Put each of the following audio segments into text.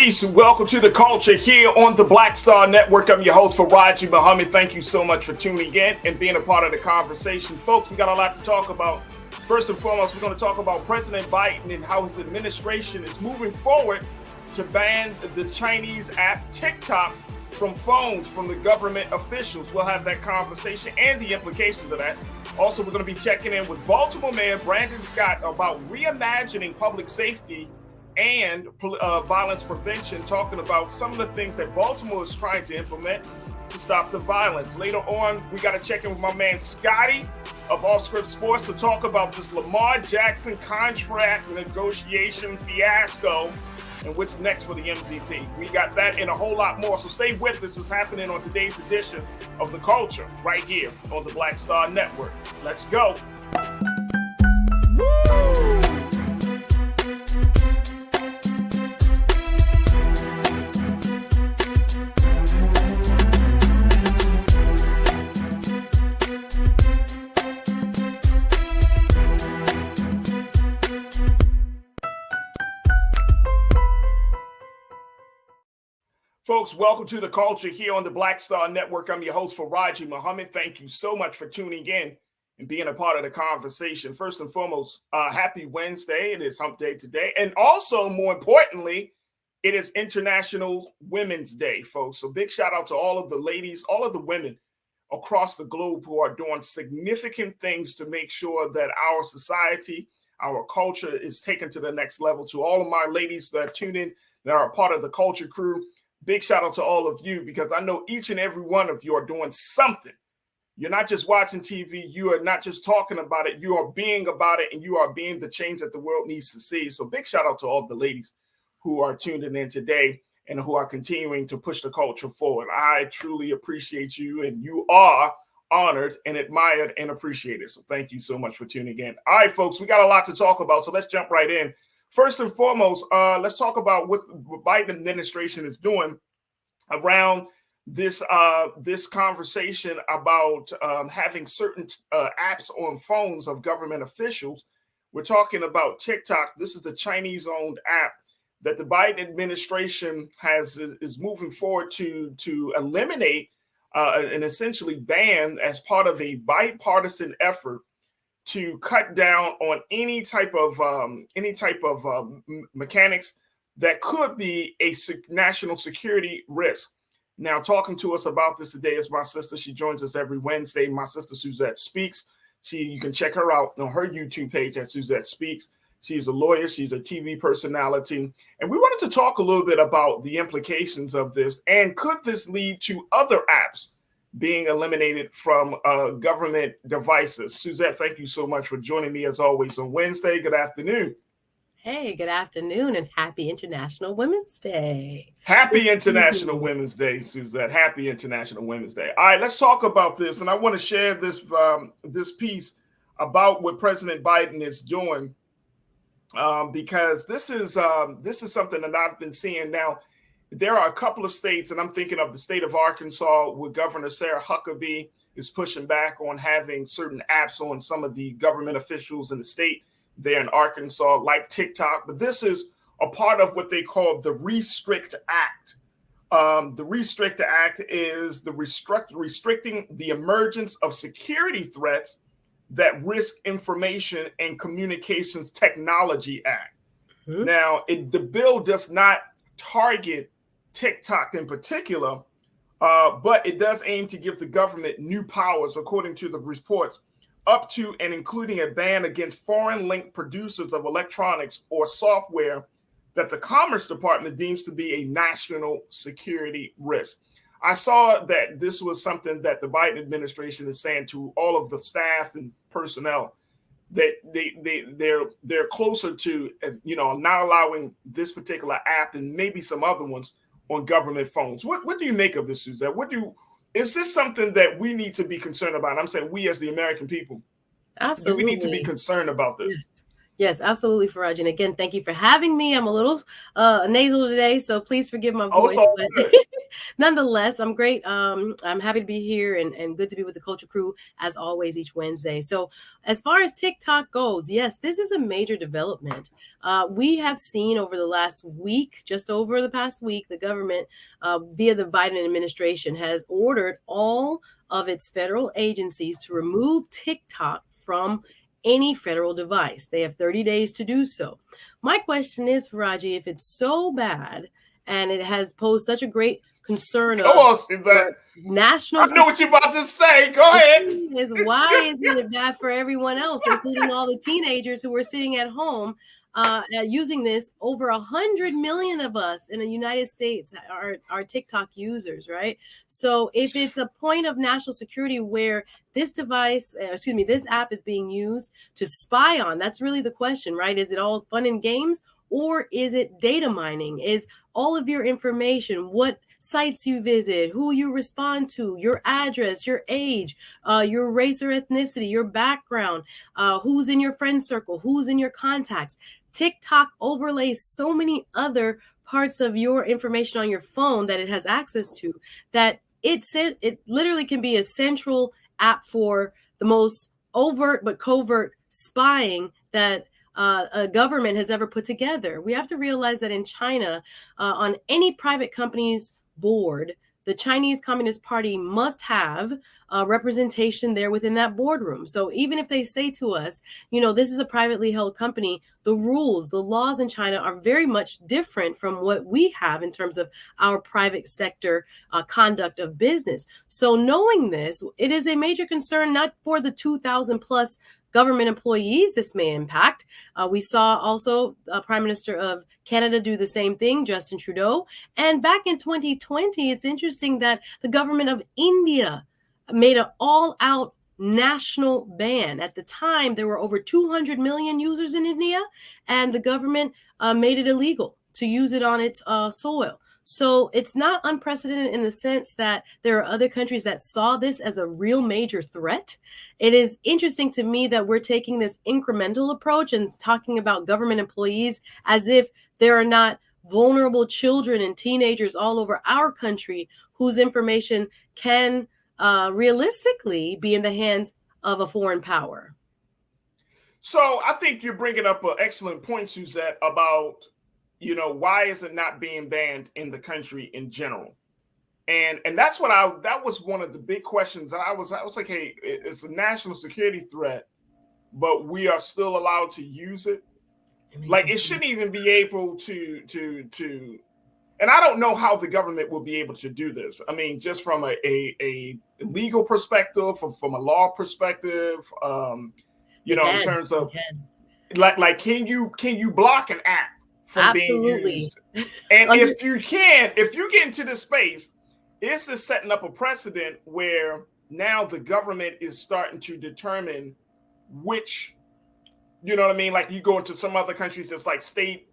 Peace and welcome to the culture here on the Black Star Network. I'm your host, Faraji Muhammad. Thank you so much for tuning in and being a part of the conversation. Folks, we got a lot to talk about. First and foremost, we're going to talk about President Biden and how his administration is moving forward to ban the Chinese app TikTok from phones from the government officials. We'll have that conversation and the implications of that. Also, we're going to be checking in with Baltimore Mayor Brandon Scott about reimagining public safety and violence prevention, talking about some of the things that Baltimore is trying to implement to stop the violence. Later on, we got to check in with my man Scotty of Off Script Sports to talk about this Lamar Jackson contract negotiation fiasco and what's next for the MVP. We got that and a whole lot more. So stay with us. It's happening on today's edition of The Culture right here on the Black Star Network. Let's go. Folks, welcome to the culture here on the Black Star Network. I'm your host, Faraji Muhammad. Thank you so much for tuning in and being a part of the conversation. First and foremost, happy Wednesday. It is Hump Day today. And also, more importantly, it is International Women's Day, folks. So big shout out to all of the ladies, all of the women across the globe who are doing significant things to make sure that our society, our culture is taken to the next level. To all of my ladies that tune in, that are a part of the culture crew, big shout out to all of you, because I know each and every one of you are doing something. You're not just watching TV. You are not just talking about it. You are being about it, and you are being the change that the world needs to see. So big shout out to all the ladies who are tuning in today and who are continuing to push the culture forward. I truly appreciate you, and you are honored and admired and appreciated. So thank you so much for tuning in. All right, folks, we got a lot to talk about, so let's jump right in. First and foremost, let's talk about what the Biden administration is doing around this conversation about having certain apps on phones of government officials. We're talking about TikTok. This is the Chinese-owned app that the Biden administration is moving forward to eliminate and essentially ban as part of a bipartisan effort to cut down on any type of mechanics that could be a national security risk. Now, talking to us about this today is my sister. She joins us every Wednesday. My sister Suzette Speaks. You can check her out on her YouTube page at Suzette Speaks. She's a lawyer. She's a TV personality. And we wanted to talk a little bit about the implications of this. And could this lead to other apps being eliminated from government devices? Suzette, thank you so much for joining me as always on Wednesday. Good afternoon. Hey, good afternoon and happy International Women's Day. Happy International Women's Day, Suzette. Happy International Women's Day. All right, let's talk about this. And I want to share this piece about what President Biden is doing because this is something that I've been seeing now. There are a couple of states, and I'm thinking of the state of Arkansas, where Governor Sarah Huckabee is pushing back on having certain apps on some of the government officials in the state there in Arkansas, like TikTok. But this is a part of what they call the Restrict Act. The Restrict Act is the restricting the emergence of security threats that risk information and communications technology act. Mm-hmm. Now, the bill does not target TikTok in particular, but it does aim to give the government new powers, according to the reports, up to and including a ban against foreign-linked producers of electronics or software that the Commerce Department deems to be a national security risk. I saw that this was something that the Biden administration is saying to all of the staff and personnel, that they're closer to, not allowing this particular app and maybe some other ones on government phones. What do you make of this, Suzette? Is this something that we need to be concerned about? I'm saying we as the American people. Absolutely. Do we need to be concerned about this? Yes. Yes, absolutely, Faraj. And again, thank you for having me. I'm a little nasal today, so please forgive my voice. Also, But nonetheless, I'm great. I'm happy to be here and good to be with the Culture Crew as always each Wednesday. So, as far as TikTok goes, yes, this is a major development. We have seen over the last week, just over the past week, the government, via the Biden administration, has ordered all of its federal agencies to remove TikTok from any federal device. They have 30 days to do so. My question is, Faraji, if it's so bad and it has posed such a great concern come on, Suzette. for national I know what you're about to say. Go ahead. is why isn't it bad for everyone else, including all the teenagers who were sitting at home using this? Over 100 million of us in the United States are TikTok users, right? So if it's a point of national security where this this app is being used to spy on, that's really the question, right? Is it all fun and games, or is it data mining? Is all of your information, what sites you visit, who you respond to, your address, your age, your race or ethnicity, your background, who's in your friend circle, who's in your contacts. TikTok overlays so many other parts of your information on your phone that it has access to, that it literally can be a central app for the most overt but covert spying that a government has ever put together. We have to realize that in China, on any private company's board, the Chinese Communist Party must have representation there within that boardroom. So even if they say to us, this is a privately held company, the rules, the laws in China are very much different from what we have in terms of our private sector conduct of business. So knowing this, it is a major concern, not for the 2,000 plus government employees this may impact. We saw also Prime Minister of Canada do the same thing, Justin Trudeau. And back in 2020, it's interesting that the government of India made an all-out national ban. At the time, there were over 200 million users in India, and the government made it illegal to use it on its soil. So it's not unprecedented in the sense that there are other countries that saw this as a real major threat. It is interesting to me that we're taking this incremental approach and talking about government employees as if there are not vulnerable children and teenagers all over our country whose information can realistically be in the hands of a foreign power. So I think you're bringing up an excellent point, Suzette, about why is it not being banned in the country in general? And that was one of the big questions. I was like, hey, it's a national security threat, but we are still allowed to use it. Like it shouldn't even be able to. And I don't know how the government will be able to do this. I mean, just from a legal perspective, from a law perspective, in terms of like can you block an app from Absolutely. being used? And if you get into this space, this is setting up a precedent where now the government is starting to determine which, like you go into some other countries, it's like state,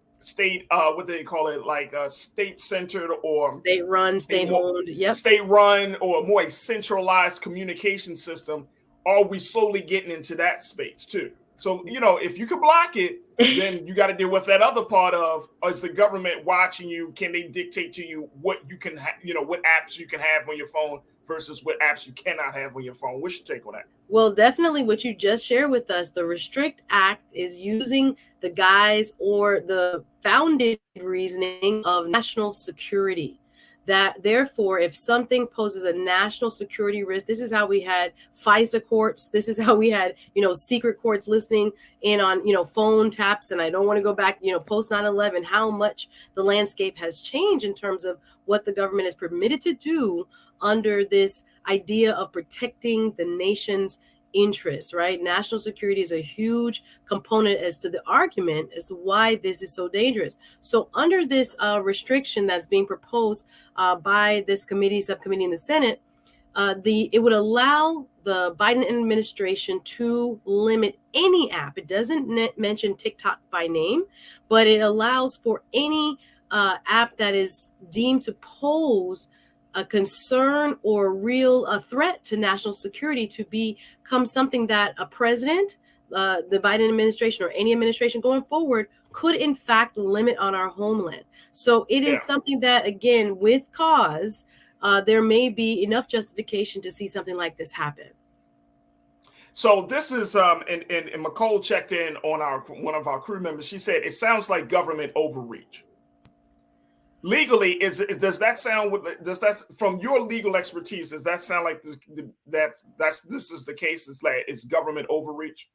what do they call it? Like state centered or state run, state owned. Yep. State run or more a centralized communication system. Are we slowly getting into that space too? So, if you could block it, then you got to deal with that other part of, is the government watching you? Can they dictate to you what you can what apps you can have on your phone versus what apps you cannot have on your phone? What's your take on that? Well, definitely what you just shared with us, the Restrict Act is using the guise or the founded reasoning of national security. That therefore, if something poses a national security risk, this is how we had FISA courts. This is how we had, secret courts listening in on, phone taps. And I don't want to go back, post 9/11, how much the landscape has changed in terms of what the government is permitted to do under this idea of protecting the nation's interests, right? National security is a huge component as to the argument as to why this is so dangerous. So under this restriction that's being proposed by this subcommittee in the Senate, it would allow the Biden administration to limit any app. It doesn't mention TikTok by name, but it allows for any app that is deemed to pose a concern or a threat to national security to become something that a president, the Biden administration or any administration going forward could in fact limit on our homeland. So it is something that, again, with cause, there may be enough justification to see something like this happen. So this is and McCole checked in on one of our crew members. She said it sounds like government overreach. Legally, does that sound from your legal expertise? Does that sound like this is the case? It's government overreach?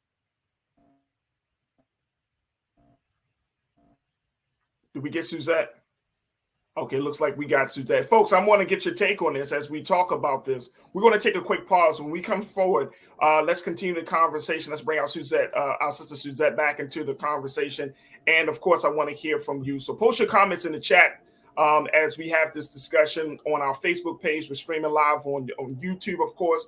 Did we get Suzette? Okay, looks like we got Suzette. Folks, I want to get your take on this as we talk about this. We're going to take a quick pause. When we come forward, let's continue the conversation. Let's bring our sister Suzette back into the conversation. And of course, I want to hear from you. So post your comments in the chat as we have this discussion on our Facebook page. We're streaming live on YouTube, of course,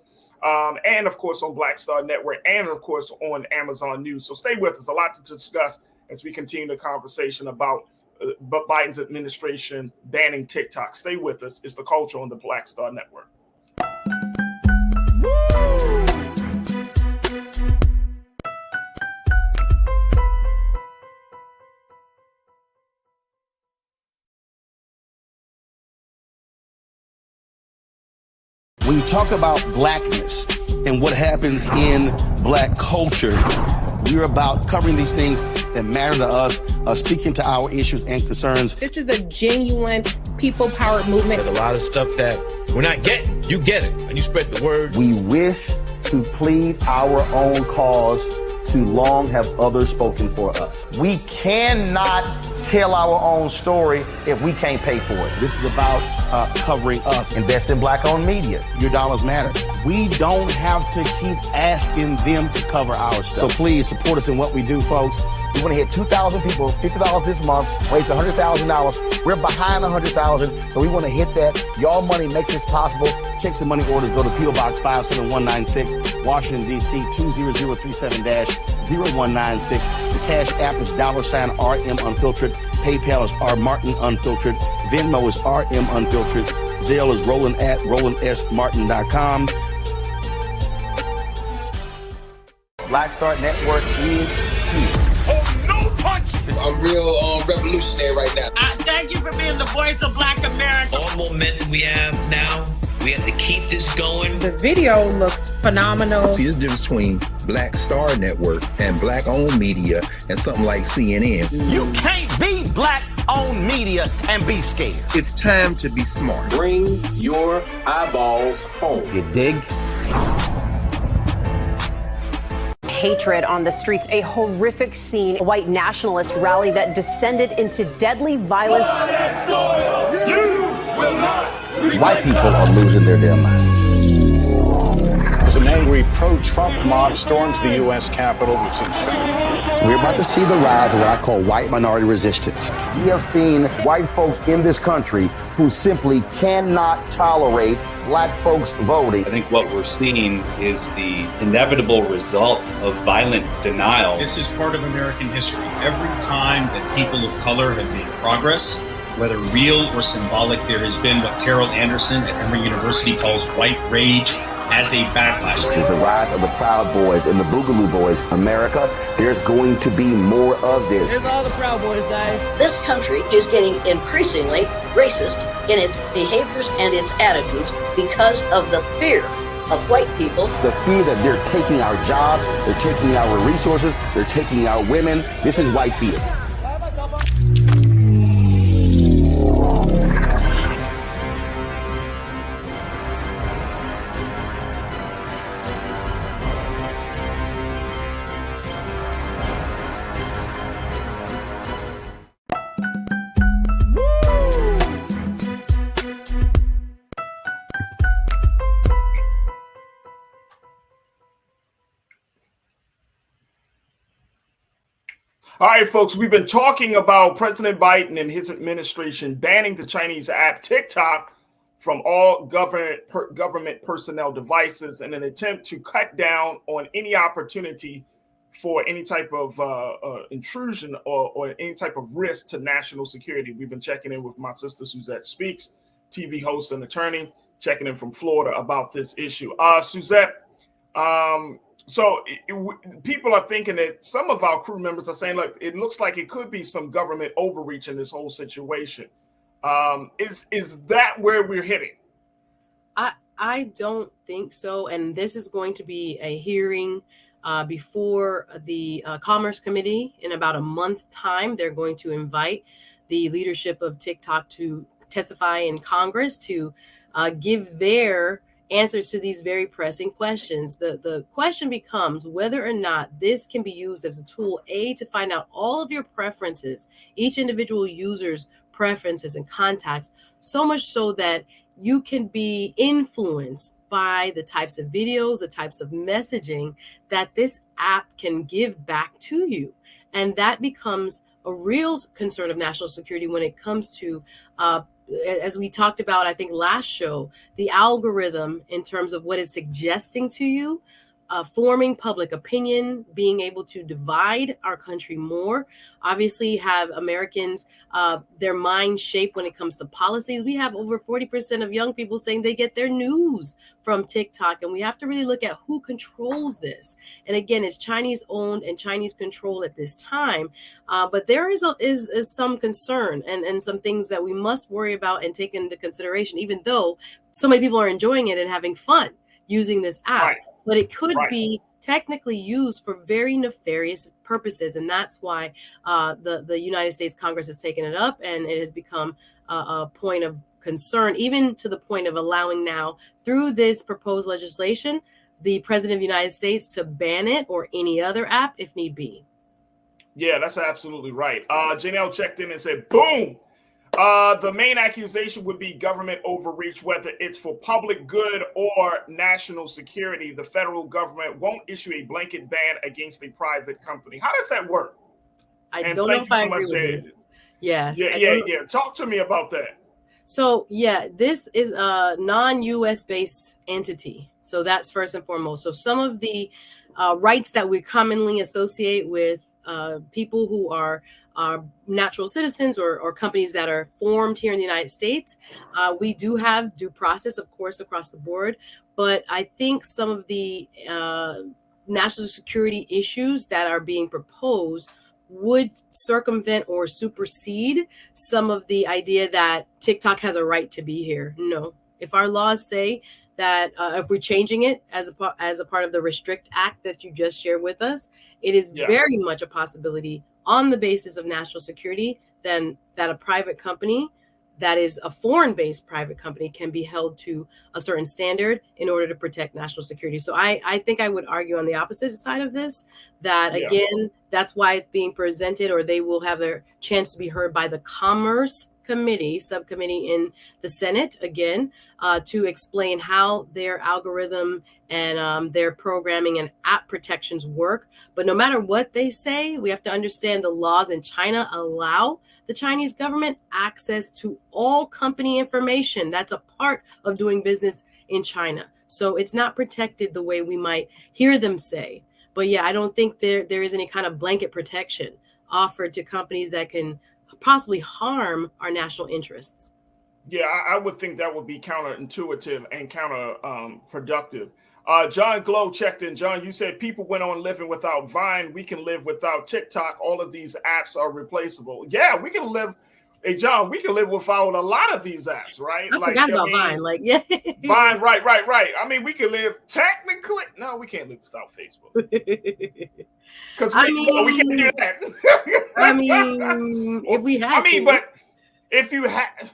and of course on Black Star Network, and of course on Amazon News. So stay with us. A lot to discuss as we continue the conversation about Biden's administration banning TikTok. Stay with us. It's The Culture on the Black Star Network. When you talk about blackness and what happens in black culture, we're about covering these things that matter to us, speaking to our issues and concerns. This is a genuine people-powered movement. There's a lot of stuff that we're not getting. You get it, and you spread the word. We wish to plead our own cause. Too long have others spoken for us. We cannot tell our own story if we can't pay for it. This is about covering us. Invest in black-owned media. Your dollars matter. We don't have to keep asking them to cover our stuff. So please support us in what we do, folks. We want to hit 2,000 people, $50 this month, raise $100,000. We're behind 100,000, so we want to hit that. Y'all money makes this possible. Checks and money orders go to P.O. Box 57196, Washington, D.C. 20037-0196. The Cash App is $RM Unfiltered. PayPal is R Martin Unfiltered. Venmo is RM Unfiltered. Zelle is Roland at RolandSMartin.com. Black Star Network is here. Oh, no punch! I'm real revolutionary right now. Thank you for being the voice of Black America. All momentum we have now, we have to keep this going. The video looks phenomenal. See, there's a difference between Black Star Network and black-owned media and something like CNN. You can't be black-owned media and be scared. It's time to be smart. Bring your eyeballs home. You dig? Hatred on the streets, a horrific scene, a white nationalist rally that descended into deadly violence. White people are losing their damn minds. An angry pro-Trump mob storms the U.S. Capitol. We're about to see the rise of what I call white minority resistance. We have seen white folks in this country who simply cannot tolerate black folks voting. I think what we're seeing is the inevitable result of violent denial. This is part of American history. Every time that people of color have made progress, whether real or symbolic, there has been what Carol Anderson at Emory University calls white rage as a backlash. This is the rise of the Proud Boys and the Boogaloo Boys. America, there's going to be more of this. Here's all the Proud Boys, guys. This country is getting increasingly racist in its behaviors and its attitudes because of the fear of white people. The fear that they're taking our jobs, they're taking our resources, they're taking our women. This is white fear. All right, folks, we've been talking about President Biden and his administration banning the Chinese app TikTok from all government personnel devices in an attempt to cut down on any opportunity for any type of intrusion or any type of risk to national security. We've been checking in with my sister Suzette Speaks, TV host and attorney, checking in from Florida about this issue. Suzette, So people are thinking that some of our crew members are saying, look, it looks like it could be some government overreach in this whole situation. Is that where we're heading? I don't think so. And this is going to be a hearing before the Commerce Committee in about a month's time. They're going to invite the leadership of TikTok to testify in Congress to give their answers to these very pressing questions. The question becomes whether or not this can be used as a tool, to find out all of your preferences, each individual user's preferences and contacts, so much so that you can be influenced by the types of videos, the types of messaging that this app can give back to you. And that becomes a real concern of national security when it comes to, as we talked about, I think last show, the algorithm in terms of what is suggesting to you, forming public opinion, being able to divide our country more. Obviously, have Americans their mind shaped when it comes to policies. We have over 40% of young people saying they get their news from TikTok, and we have to really look at who controls this. And again, it's Chinese owned and Chinese controlled at this time. But there is some concern and some things that we must worry about and take into consideration, even though so many people are enjoying it and having fun using this app. Right. But it could be technically used for very nefarious purposes. And that's why the United States Congress has taken it up, and it has become a point of concern, even to the point of allowing now, through this proposed legislation, the President of the United States to ban it or any other app if need be. Yeah, that's absolutely right. Janelle checked in and said, boom. The main accusation would be government overreach, whether it's for public good or national security. The federal government won't issue a blanket ban against a private company. How does that work? I don't know if I agree with this. Yes. Yeah. Talk to me about that. So, yeah, this is a non-US based entity. So that's first and foremost. So some of the rights that we commonly associate with people who are natural citizens or companies that are formed here in the United States. We do have due process, of course, across the board. But I think some of the national security issues that are being proposed would circumvent or supersede some of the idea that TikTok has a right to be here. No. If our laws say that if we're changing it as a part of the Restrict Act that you just shared with us, it is very much a possibility on the basis of national security, then that a private company that is a foreign-based private company can be held to a certain standard in order to protect national security. So I think I would argue on the opposite side of this, that again, that's why it's being presented, or they will have a chance to be heard by the Commerce Committee, subcommittee in the Senate, again, to explain how their algorithm and their programming and app protections work. But no matter what they say, we have to understand the laws in China allow the Chinese government access to all company information. That's a part of doing business in China. So it's not protected the way we might hear them say. But yeah, I don't think there is any kind of blanket protection offered to companies that can possibly harm our national interests. Yeah, I would think that would be counterintuitive and counterproductive. John Glow checked in. John, you said people went on living without Vine. We can live without TikTok. All of these apps are replaceable. Yeah, we can live. Hey, John, we can live without a lot of these apps, right? I forgot about Vine. Vine, right. I mean, we can live technically. No, we can't live without Facebook. Because we can't do that. If we had to. But if you had...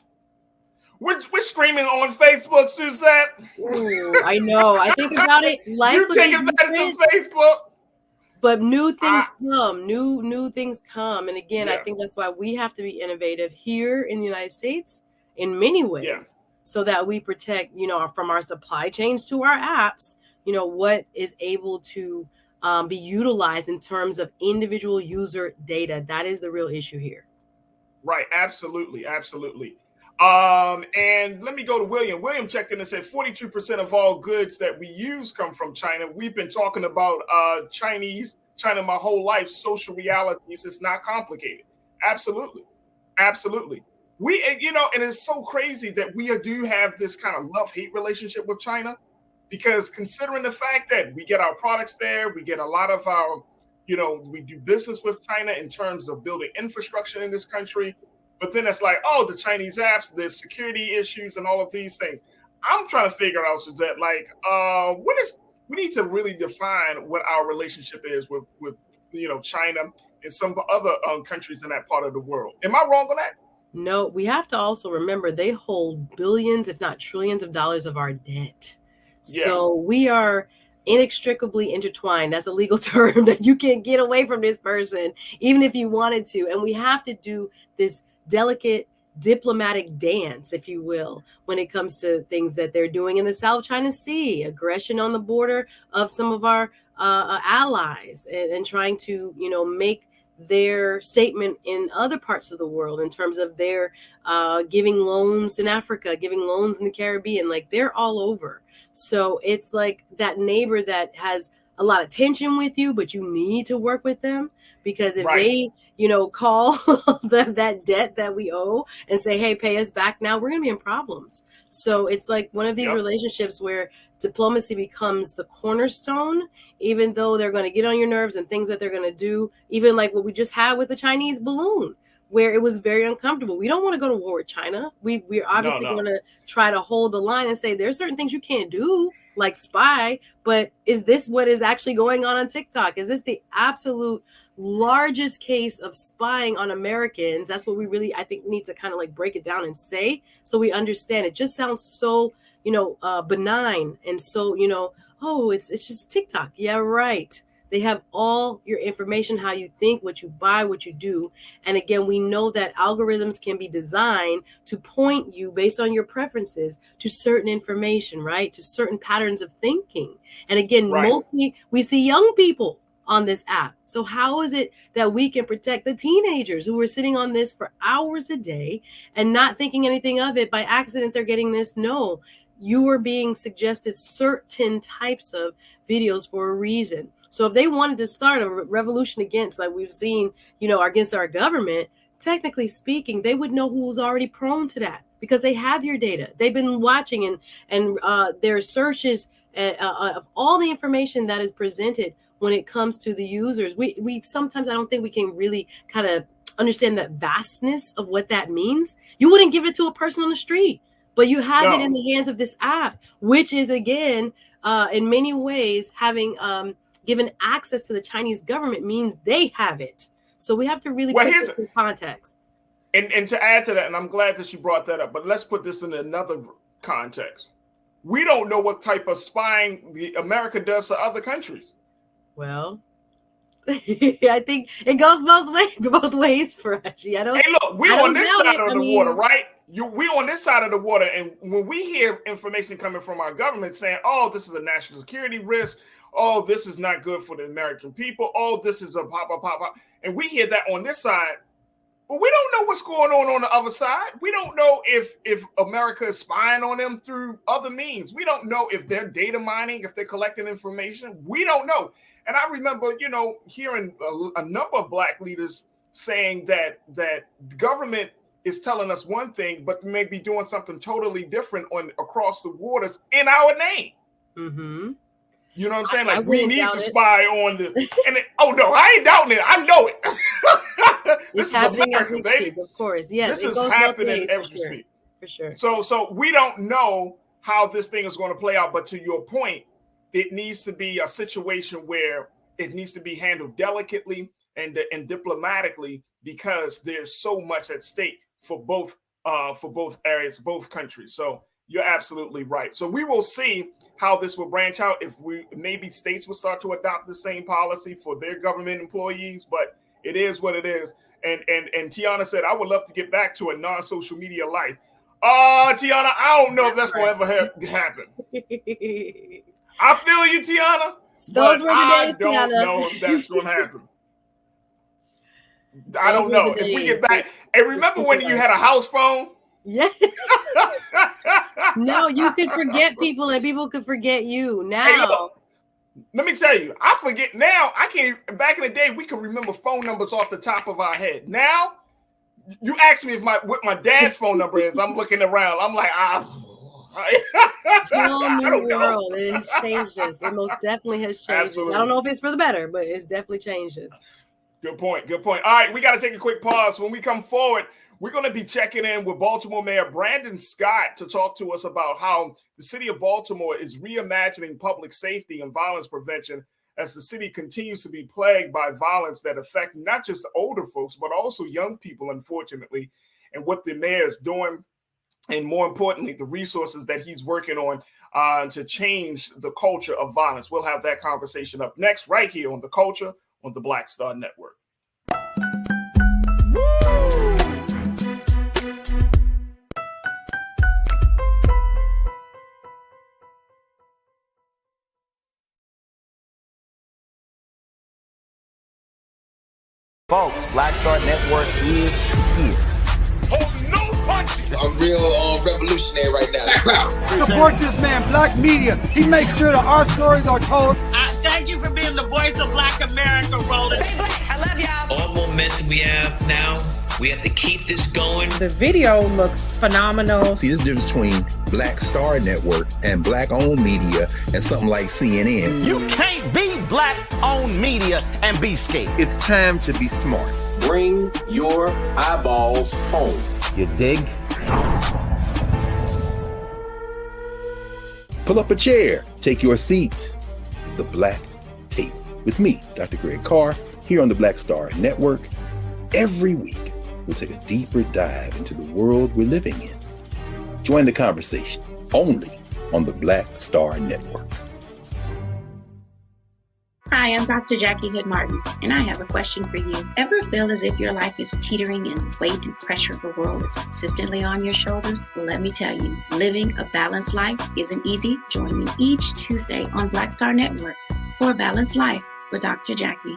We're streaming on Facebook, Suzette. Ooh, I know. I think about it. Life you take advantage of Facebook. But new things come. New things come. And again, I think that's why we have to be innovative here in the United States in many ways. So that we protect, from our supply chains to our apps, what is able to be utilized in terms of individual user data. That is the real issue here. Right. Absolutely. And let me go to William. William checked in and said 42% of all goods that we use come from China. We've been talking about China my whole life, social realities. It's not complicated. Absolutely. We, and it's so crazy that we do have this kind of love-hate relationship with China. because considering the fact that we get our products there, we get a lot of our, we do business with China in terms of building infrastructure in this country. But then it's like, oh, the Chinese apps, there's security issues and all of these things. I'm trying to figure out, Suzette, like, we need to really define what our relationship is with China and some other countries in that part of the world. Am I wrong on that? No, we have to also remember they hold billions, if not trillions of dollars of our debt. Yeah. So we are inextricably intertwined. That's a legal term that you can't get away from this person, even if you wanted to. And we have to do this delicate diplomatic dance, if you will, when it comes to things that they're doing in the South China Sea, aggression on the border of some of our allies, and trying to, make their statement in other parts of the world in terms of their giving loans in Africa, giving loans in the Caribbean. Like, they're all over. So it's like that neighbor that has a lot of tension with you, but you need to work with them, because if they, call that debt that we owe and say, hey, pay us back now, we're going to be in problems. So it's like one of these relationships where diplomacy becomes the cornerstone, even though they're going to get on your nerves and things that they're going to do, even like what we just had with the Chinese balloon, where it was very uncomfortable. We don't want to go to war with China. We're obviously going to try to hold the line and say there's certain things you can't do, like spy, but is this what is actually going on TikTok? Is this the absolute largest case of spying on Americans? That's what we really, I think, need to kind of like break it down and say, so we understand. It just sounds so, benign and so, oh, it's just TikTok. Yeah, right. They have all your information, how you think, what you buy, what you do. And again, we know that algorithms can be designed to point you based on your preferences to certain information, right? To certain patterns of thinking. And again, mostly we see young people on this app. So how is it that we can protect the teenagers who are sitting on this for hours a day and not thinking anything of it? By accident, they're getting this. No, you are being suggested certain types of videos for a reason. So if they wanted to start a revolution against, like we've seen, against our government, technically speaking, they would know who's already prone to that, because they have your data. They've been watching and their searches of all the information that is presented when it comes to the users. We sometimes, I don't think we can really kind of understand that vastness of what that means. You wouldn't give it to a person on the street, but you have it in the hands of this app, which is, again, in many ways, having given access to the Chinese government means they have it. So we have to really put this in context. And to add to that, and I'm glad that you brought that up, but let's put this in another context. We don't know what type of spying America does to other countries. Well, I think it goes both ways for Reggie. Hey, look, we're on this side of the water, right? We on this side of the water, and when we hear information coming from our government saying, "Oh, this is a national security risk," "Oh, this is not good for the American people," "Oh, this is a pop," and we hear that on this side, but we don't know what's going on the other side. We don't know if America is spying on them through other means. We don't know if they're data mining, if they're collecting information. We don't know. And I remember, hearing a number of Black leaders saying that the government is telling us one thing, but may be doing something totally different across the waters in our name. Mm-hmm. You know what I'm saying? Like, we need to spy on this. And I ain't doubting it. I know it. This is America, baby. Speak, of course, yes. This is happening as we speak. For sure. So we don't know how this thing is going to play out. But to your point, it needs to be a situation where it needs to be handled delicately and diplomatically, because there's so much at stake for both areas, both countries. So you're absolutely right. So we will see how this will branch out. If maybe states will start to adopt the same policy for their government employees, but it is what it is. And Tiana said, I would love to get back to a non-social media life. Tiana, I don't know if that's going to ever happen. I feel you, Tiana. Those were the days, I don't know if that's going to happen. I don't know. If we get back, and remember when you had a house phone? Yeah. No, you could forget people and people could forget you. Now, hey, look, let me tell you, I forget now. I can't. Back in the day, we could remember phone numbers off the top of our head. Now, you ask me what my dad's phone number is. I'm looking around. I'm like, Whole new world. It has changed us. It most definitely has changed us. I don't know if it's for the better, but it's definitely changed us. Good point. Good point. All right, we got to take a quick pause. When we come forward, we're going to be checking in with Baltimore Mayor Brandon Scott to talk to us about how the city of Baltimore is reimagining public safety and violence prevention as the city continues to be plagued by violence that affect not just older folks, but also young people, unfortunately, and what the mayor is doing, and more importantly, the resources that he's working on to change the culture of violence. We'll have that conversation up next right here on The Culture on the Black Star Network. Folks, Black Star Network is here. Oh, no punches! I'm real revolutionary right now. Support this man, Black Media. He makes sure that our stories are told. Thank you for being the voice of Black America, Roland. Stay black. I love y'all. All momentum we have now, we have to keep this going. The video looks phenomenal. See, there's a difference between Black Star Network and black-owned media and something like CNN. You can't be black-owned media and be scared. It's time to be smart. Bring your eyeballs home. You dig? Pull up a chair. Take your seat. The Black Tape with me, Dr. Greg Carr, here on the Black Star Network. Every week, we'll take a deeper dive into the world we're living in. Join the conversation only on the Black Star Network. Hi, I'm Dr. Jackie Hood Martin, and I have a question for you. Ever feel as if your life is teetering and the weight and pressure of the world is consistently on your shoulders? Well, let me tell you, living a balanced life isn't easy. Join me each Tuesday on Black Star Network for A Balanced Life with Dr. Jackie.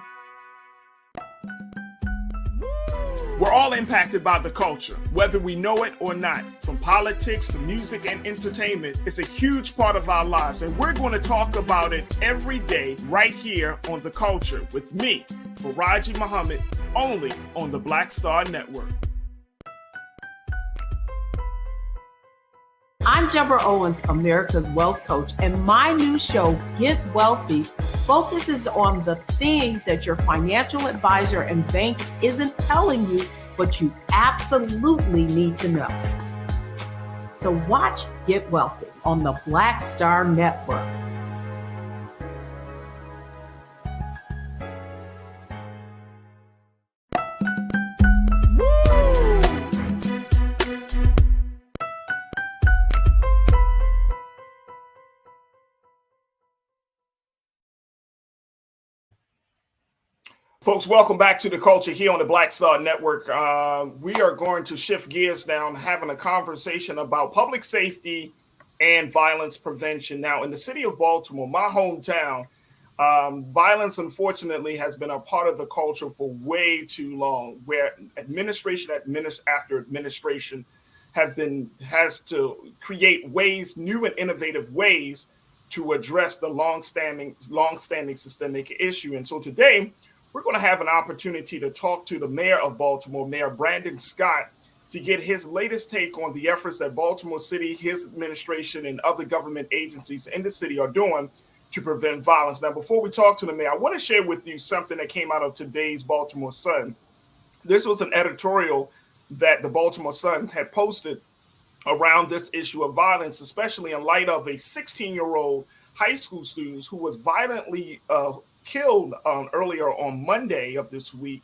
We're all impacted by the culture, whether we know it or not. From politics to music and entertainment, it's a huge part of our lives, and we're going to talk about it every day right here on The Culture with me, Faraji Muhammad, only on the Black Star Network. I'm Deborah Owens, America's Wealth Coach, and my new show, Get Wealthy, focuses on the things that your financial advisor and bank isn't telling you, but you absolutely need to know. So watch Get Wealthy on the Black Star Network. Folks, welcome back to The Culture here on the Black Star Network. We are going to shift gears now and having a conversation about public safety and violence prevention. Now, in the city of Baltimore, my hometown, violence, unfortunately, has been a part of the culture for way too long, where administration after administration has to create ways, new and innovative ways to address the long-standing systemic issue. And so today, we're going to have an opportunity to talk to the mayor of Baltimore, Mayor Brandon Scott, to get his latest take on the efforts that Baltimore City, his administration, and other government agencies in the city are doing to prevent violence. Now, before we talk to the mayor, I want to share with you something that came out of today's Baltimore Sun. This was an editorial that the Baltimore Sun had posted around this issue of violence, especially in light of a 16-year-old high school student who was violently killed earlier on Monday of this week,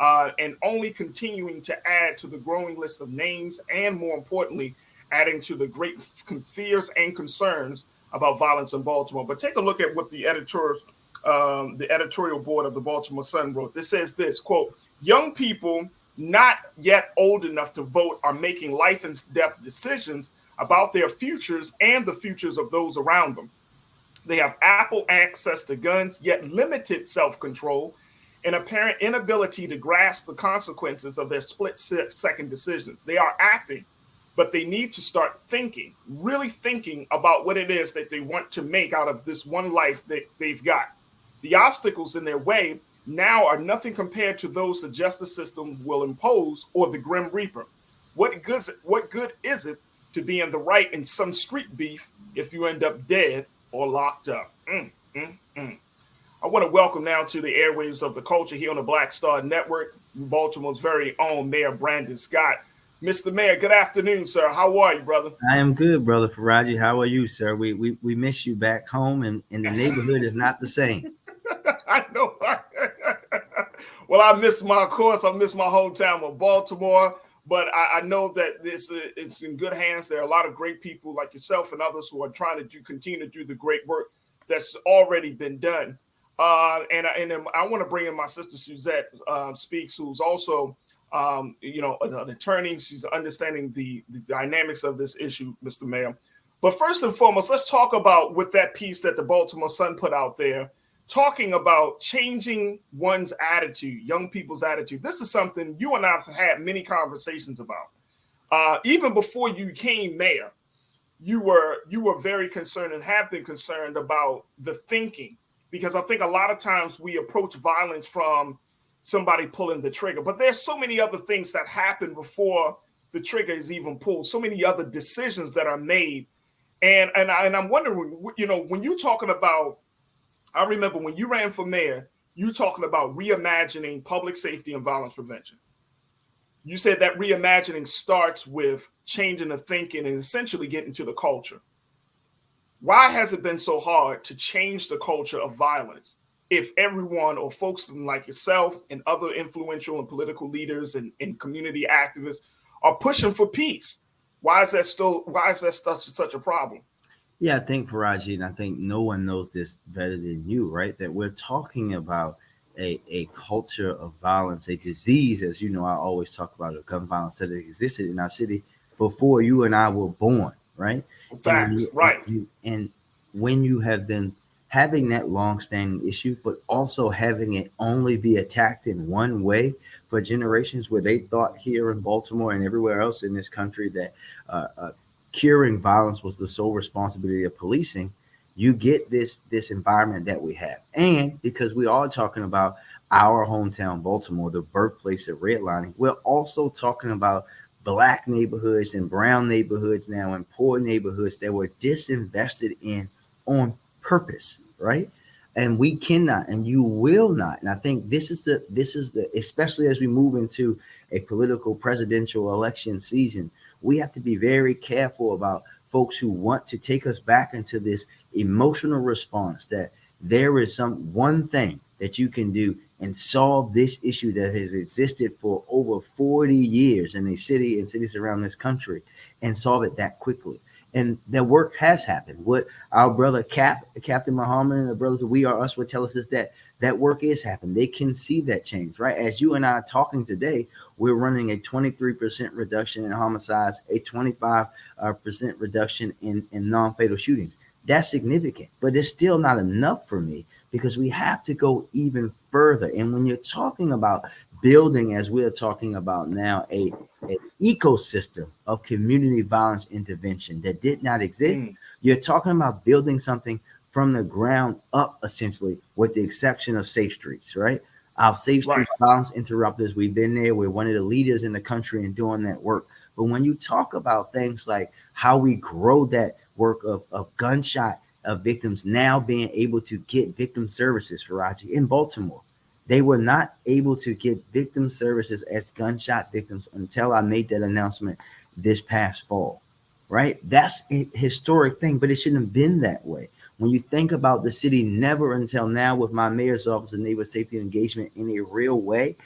and only continuing to add to the growing list of names, and more importantly, adding to the great fears and concerns about violence in Baltimore. But take a look at what the editorial board of the Baltimore Sun wrote. This says this, quote, "Young people not yet old enough to vote are making life and death decisions about their futures and the futures of those around them. They have ample access to guns, yet limited self-control and apparent inability to grasp the consequences of their split-second decisions. They are acting, but they need to start thinking, really thinking about what it is that they want to make out of this one life that they've got. The obstacles in their way now are nothing compared to those the justice system will impose or the Grim Reaper. What good is it to be in the right in some street beef if you end up dead or locked up. I want to welcome now to the airwaves of the culture here on the Black Star Network, Baltimore's very own Mayor Brandon Scott. Mr. Mayor, good afternoon, sir. How are you, brother? I am good, brother Faraji. How are you, sir? We miss you back home, and the neighborhood is not the same. I know. Well, I miss my hometown of Baltimore, but I know that it's in good hands. There are a lot of great people like yourself and others who are trying to continue to do the great work that's already been done. And I want to bring in my sister Suzette Speaks, who's also an attorney. She's understanding the dynamics of this issue, Mr. Mayor. But first and foremost, let's talk about with that piece that the Baltimore Sun put out there, talking about changing one's attitude, young people's attitude. This is something you and I have had many conversations about. Even before you became mayor, you were very concerned and have been concerned about the thinking, because I think a lot of times we approach violence from somebody pulling the trigger, but there's so many other things that happen before the trigger is even pulled, so many other decisions that are made. And I'm wondering, when you're talking about, I remember when you ran for mayor, you talking about reimagining public safety and violence prevention. You said that reimagining starts with changing the thinking and essentially getting to the culture. Why has it been so hard to change the culture of violence if everyone, or folks like yourself and other influential and political leaders and community activists are pushing for peace? Why is that such a problem? Yeah, I think, Faraji, and I think no one knows this better than you, right? That we're talking about a culture of violence, a disease, as you know, I always talk about a gun violence that existed in our city before you and I were born, right? Facts, right. And when you have been having that long-standing issue, but also having it only be attacked in one way for generations, where they thought here in Baltimore and everywhere else in this country that curing violence was the sole responsibility of policing, you get this environment that we have. And because we are talking about our hometown, Baltimore, the birthplace of redlining, we're also talking about Black neighborhoods and brown neighborhoods now, and poor neighborhoods that were disinvested in on purpose, right? And we cannot, and you will not. And I think this is the, especially as we move into a political presidential election season, we have to be very careful about folks who want to take us back into this emotional response that there is one thing that you can do and solve this issue that has existed for over 40 years in a city and cities around this country, and solve it that quickly. And the work has happened. What our brother Captain Muhammad and the brothers of We Are Us would tell us is that work is happening. They can see that change, right? As you and I are talking today, we're running a 23% reduction in homicides, a 25% reduction in non-fatal shootings. That's significant, but it's still not enough for me, because we have to go even further. And when you're talking about building, as we're talking about now, an ecosystem of community violence intervention that did not exist, you're talking about building something from the ground up, essentially, with the exception of Safe Streets, right? Our Safe Streets violence interrupters, we've been there. We're one of the leaders in the country in doing that work. But when you talk about things like how we grow that work of gunshot victims now being able to get victim services, Faraji, in Baltimore, they were not able to get victim services as gunshot victims until I made that announcement this past fall, right? That's a historic thing, but it shouldn't have been that way. When you think about the city, never until now, with my mayor's office of neighborhood safety and engagement in a real way,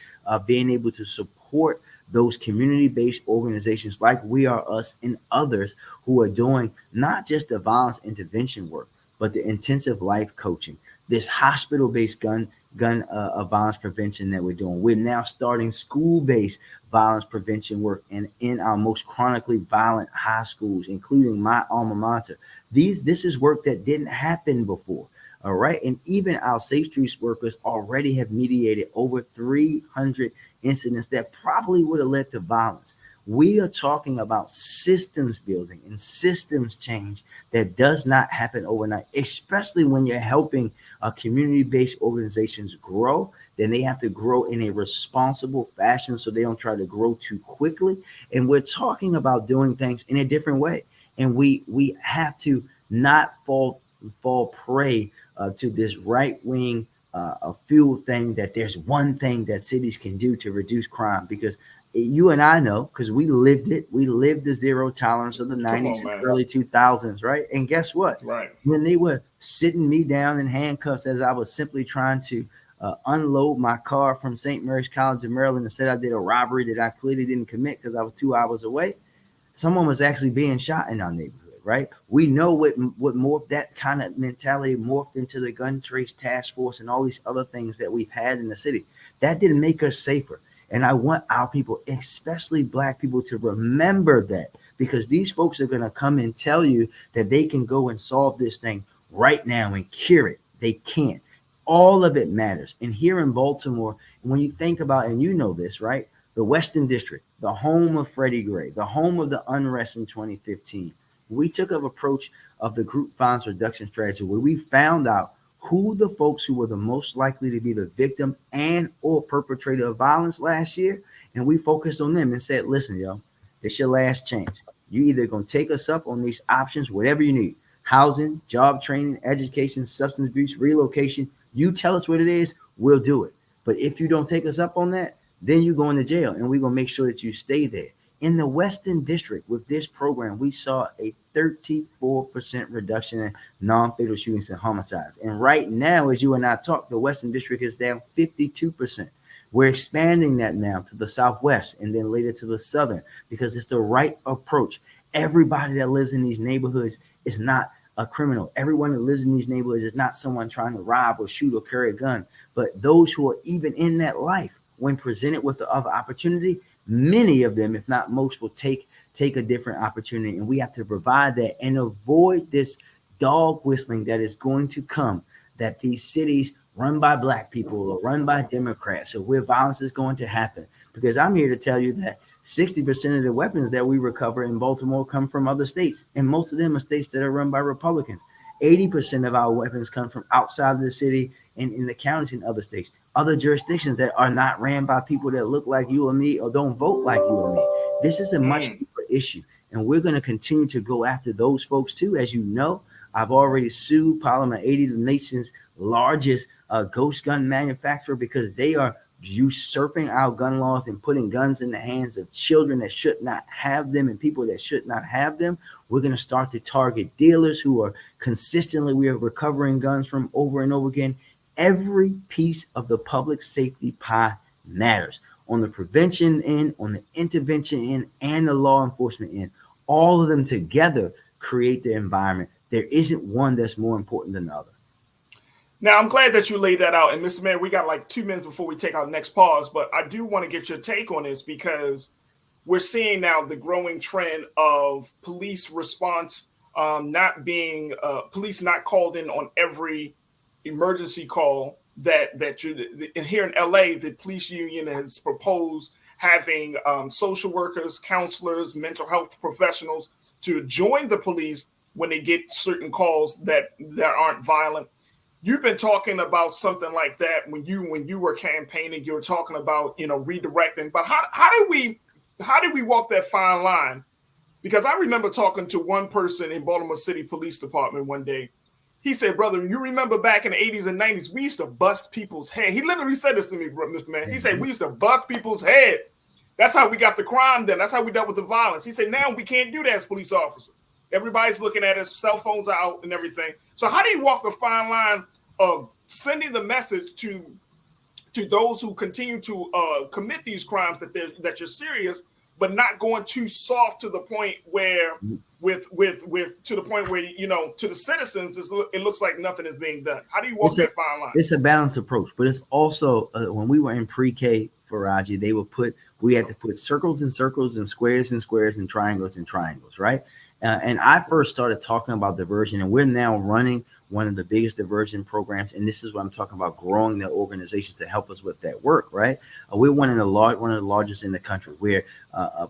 being able to support those community-based organizations like We Are Us and others who are doing not just the violence intervention work, but the intensive life coaching, this hospital-based gun violence prevention that we're doing. We're now starting school-based violence prevention work in our most chronically violent high schools, including my alma mater. This is work that didn't happen before. All right. And even our Safe Streets workers already have mediated over 300 incidents that probably would have led to violence. We are talking about systems building and systems change that does not happen overnight, especially when you're helping community-based organizations grow then they have to grow in a responsible fashion so they don't try to grow too quickly. And we're talking about doing things in a different way. And we have to not fall prey to this right-wing a fuel thing that there's one thing that cities can do to reduce crime, because you and I know, because we lived it. We lived the zero tolerance of the 90s and early 2000s, right? And guess what? Right. When they were sitting me down in handcuffs as I was simply trying to unload my car from St. Mary's College of Maryland and said I did a robbery that I clearly didn't commit because I was 2 hours away, someone was actually being shot in our neighborhood. Right. We know what morphed, that kind of mentality morphed into the gun trace task force and all these other things that we've had in the city. That didn't make us safer. And I want our people, especially Black people, to remember that, because these folks are going to come and tell you that they can go and solve this thing right now and cure it. They can't. All of it matters. And here in Baltimore, when you think about, and you know this, right? The Western District, the home of Freddie Gray, the home of the unrest in 2015. We took an approach of the group violence reduction strategy where we found out who the folks who were the most likely to be the victim and or perpetrator of violence last year. And we focused on them and said, listen, yo, this your last chance. You either going to take us up on these options, whatever you need, housing, job training, education, substance abuse, relocation. You tell us what it is, we'll do it. But if you don't take us up on that, then you're going to jail, and we're going to make sure that you stay there. In the Western District, with this program, we saw a 34% reduction in non-fatal shootings and homicides. And right now, as you and I talk, the Western District is down 52%. We're expanding that now to the Southwest and then later to the Southern, because it's the right approach. Everybody that lives in these neighborhoods is not a criminal. Everyone that lives in these neighborhoods is not someone trying to rob or shoot or carry a gun. But those who are even in that life, when presented with the other opportunity, many of them, if not most, will take a different opportunity. And we have to provide that and avoid this dog whistling that is going to come, that these cities run by Black people or run by Democrats, or where violence is going to happen. Because I'm here to tell you that 60% of the weapons that we recover in Baltimore come from other states. And most of them are states that are run by Republicans. 80% of our weapons come from outside of the city and in the counties in other states. Other jurisdictions that are not ran by people that look like you or me or don't vote like you or me. This is a much deeper issue, and we're going to continue to go after those folks too. As you know, I've already sued Parliament 80, the nation's largest ghost gun manufacturer, because they are usurping our gun laws and putting guns in the hands of children that should not have them and people that should not have them. We're going to start to target dealers who are consistently, we are recovering guns from over and over again. Every piece of the public safety pie matters, on the prevention end, on the intervention end, and the law enforcement end. All of them together create the environment. There isn't one that's more important than the other. Now, I'm glad that you laid that out. And Mr. Mayor, we got like 2 minutes before we take our next pause, but I do want to get your take on this, because we're seeing now the growing trend of police response not being police not called in on every emergency call that you. And here in LA, the police union has proposed having social workers, counselors, mental health professionals to join the police when they get certain calls that aren't violent. You've been talking about something like that when you were campaigning. You were talking about redirecting. But how did we walk that fine line? Because I remember talking to one person in Baltimore City Police Department one day. He said, brother, you remember back in the 80s and 90s, we used to bust people's heads. He literally said this to me, Mr. Man. He said, we used to bust people's heads. That's how we got the crime done. That's how we dealt with the violence. He said, now we can't do that as police officers. Everybody's looking at us, cell phones are out and everything. So how do you walk the fine line of sending the message to those who continue to commit these crimes that you're serious, but not going too soft to the point where to the citizens it looks like nothing is being done? How do you walk that fine line? It's a balanced approach, but it's also when we were in pre-K for Raji, we had to put circles and circles and squares and squares and triangles, right? And I first started talking about diversion, and we're now running one of the biggest diversion programs. And this is what I'm talking about, growing the organizations to help us with that work, right? We're one of the largest in the country, where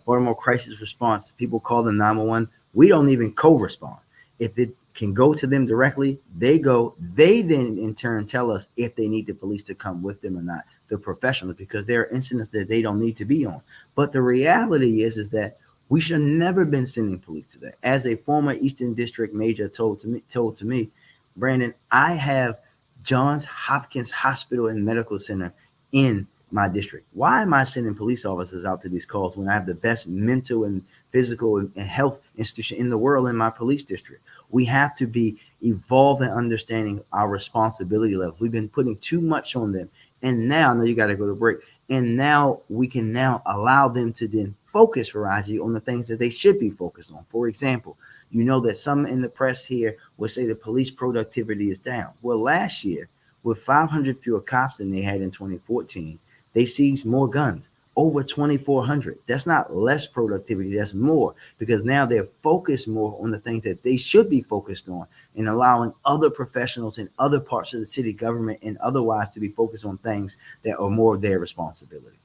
Baltimore crisis response, people call them 911. We don't even co-respond. If can go to them directly. They then in turn tell us if they need the police to come with them or not, the professionals, because there are incidents that they don't need to be on. But the reality is that we should never been sending police to that. As a former Eastern District major told to me, Brandon, I have Johns Hopkins Hospital and Medical Center in my district. Why am I sending police officers out to these calls when I have the best mental and physical and health institution in the world in my police district? We have to be evolved and understanding our responsibility level. We've been putting too much on them. And now you got to go to break. And now we can now allow them to then focus, Faraji, on the things that they should be focused on. For example, you know that some in the press here will say the police productivity is down. Well, last year, with 500 fewer cops than they had in 2014, they seized more guns, over 2,400. That's not less productivity, that's more, because now they're focused more on the things that they should be focused on and allowing other professionals in other parts of the city government and otherwise to be focused on things that are more of their responsibility.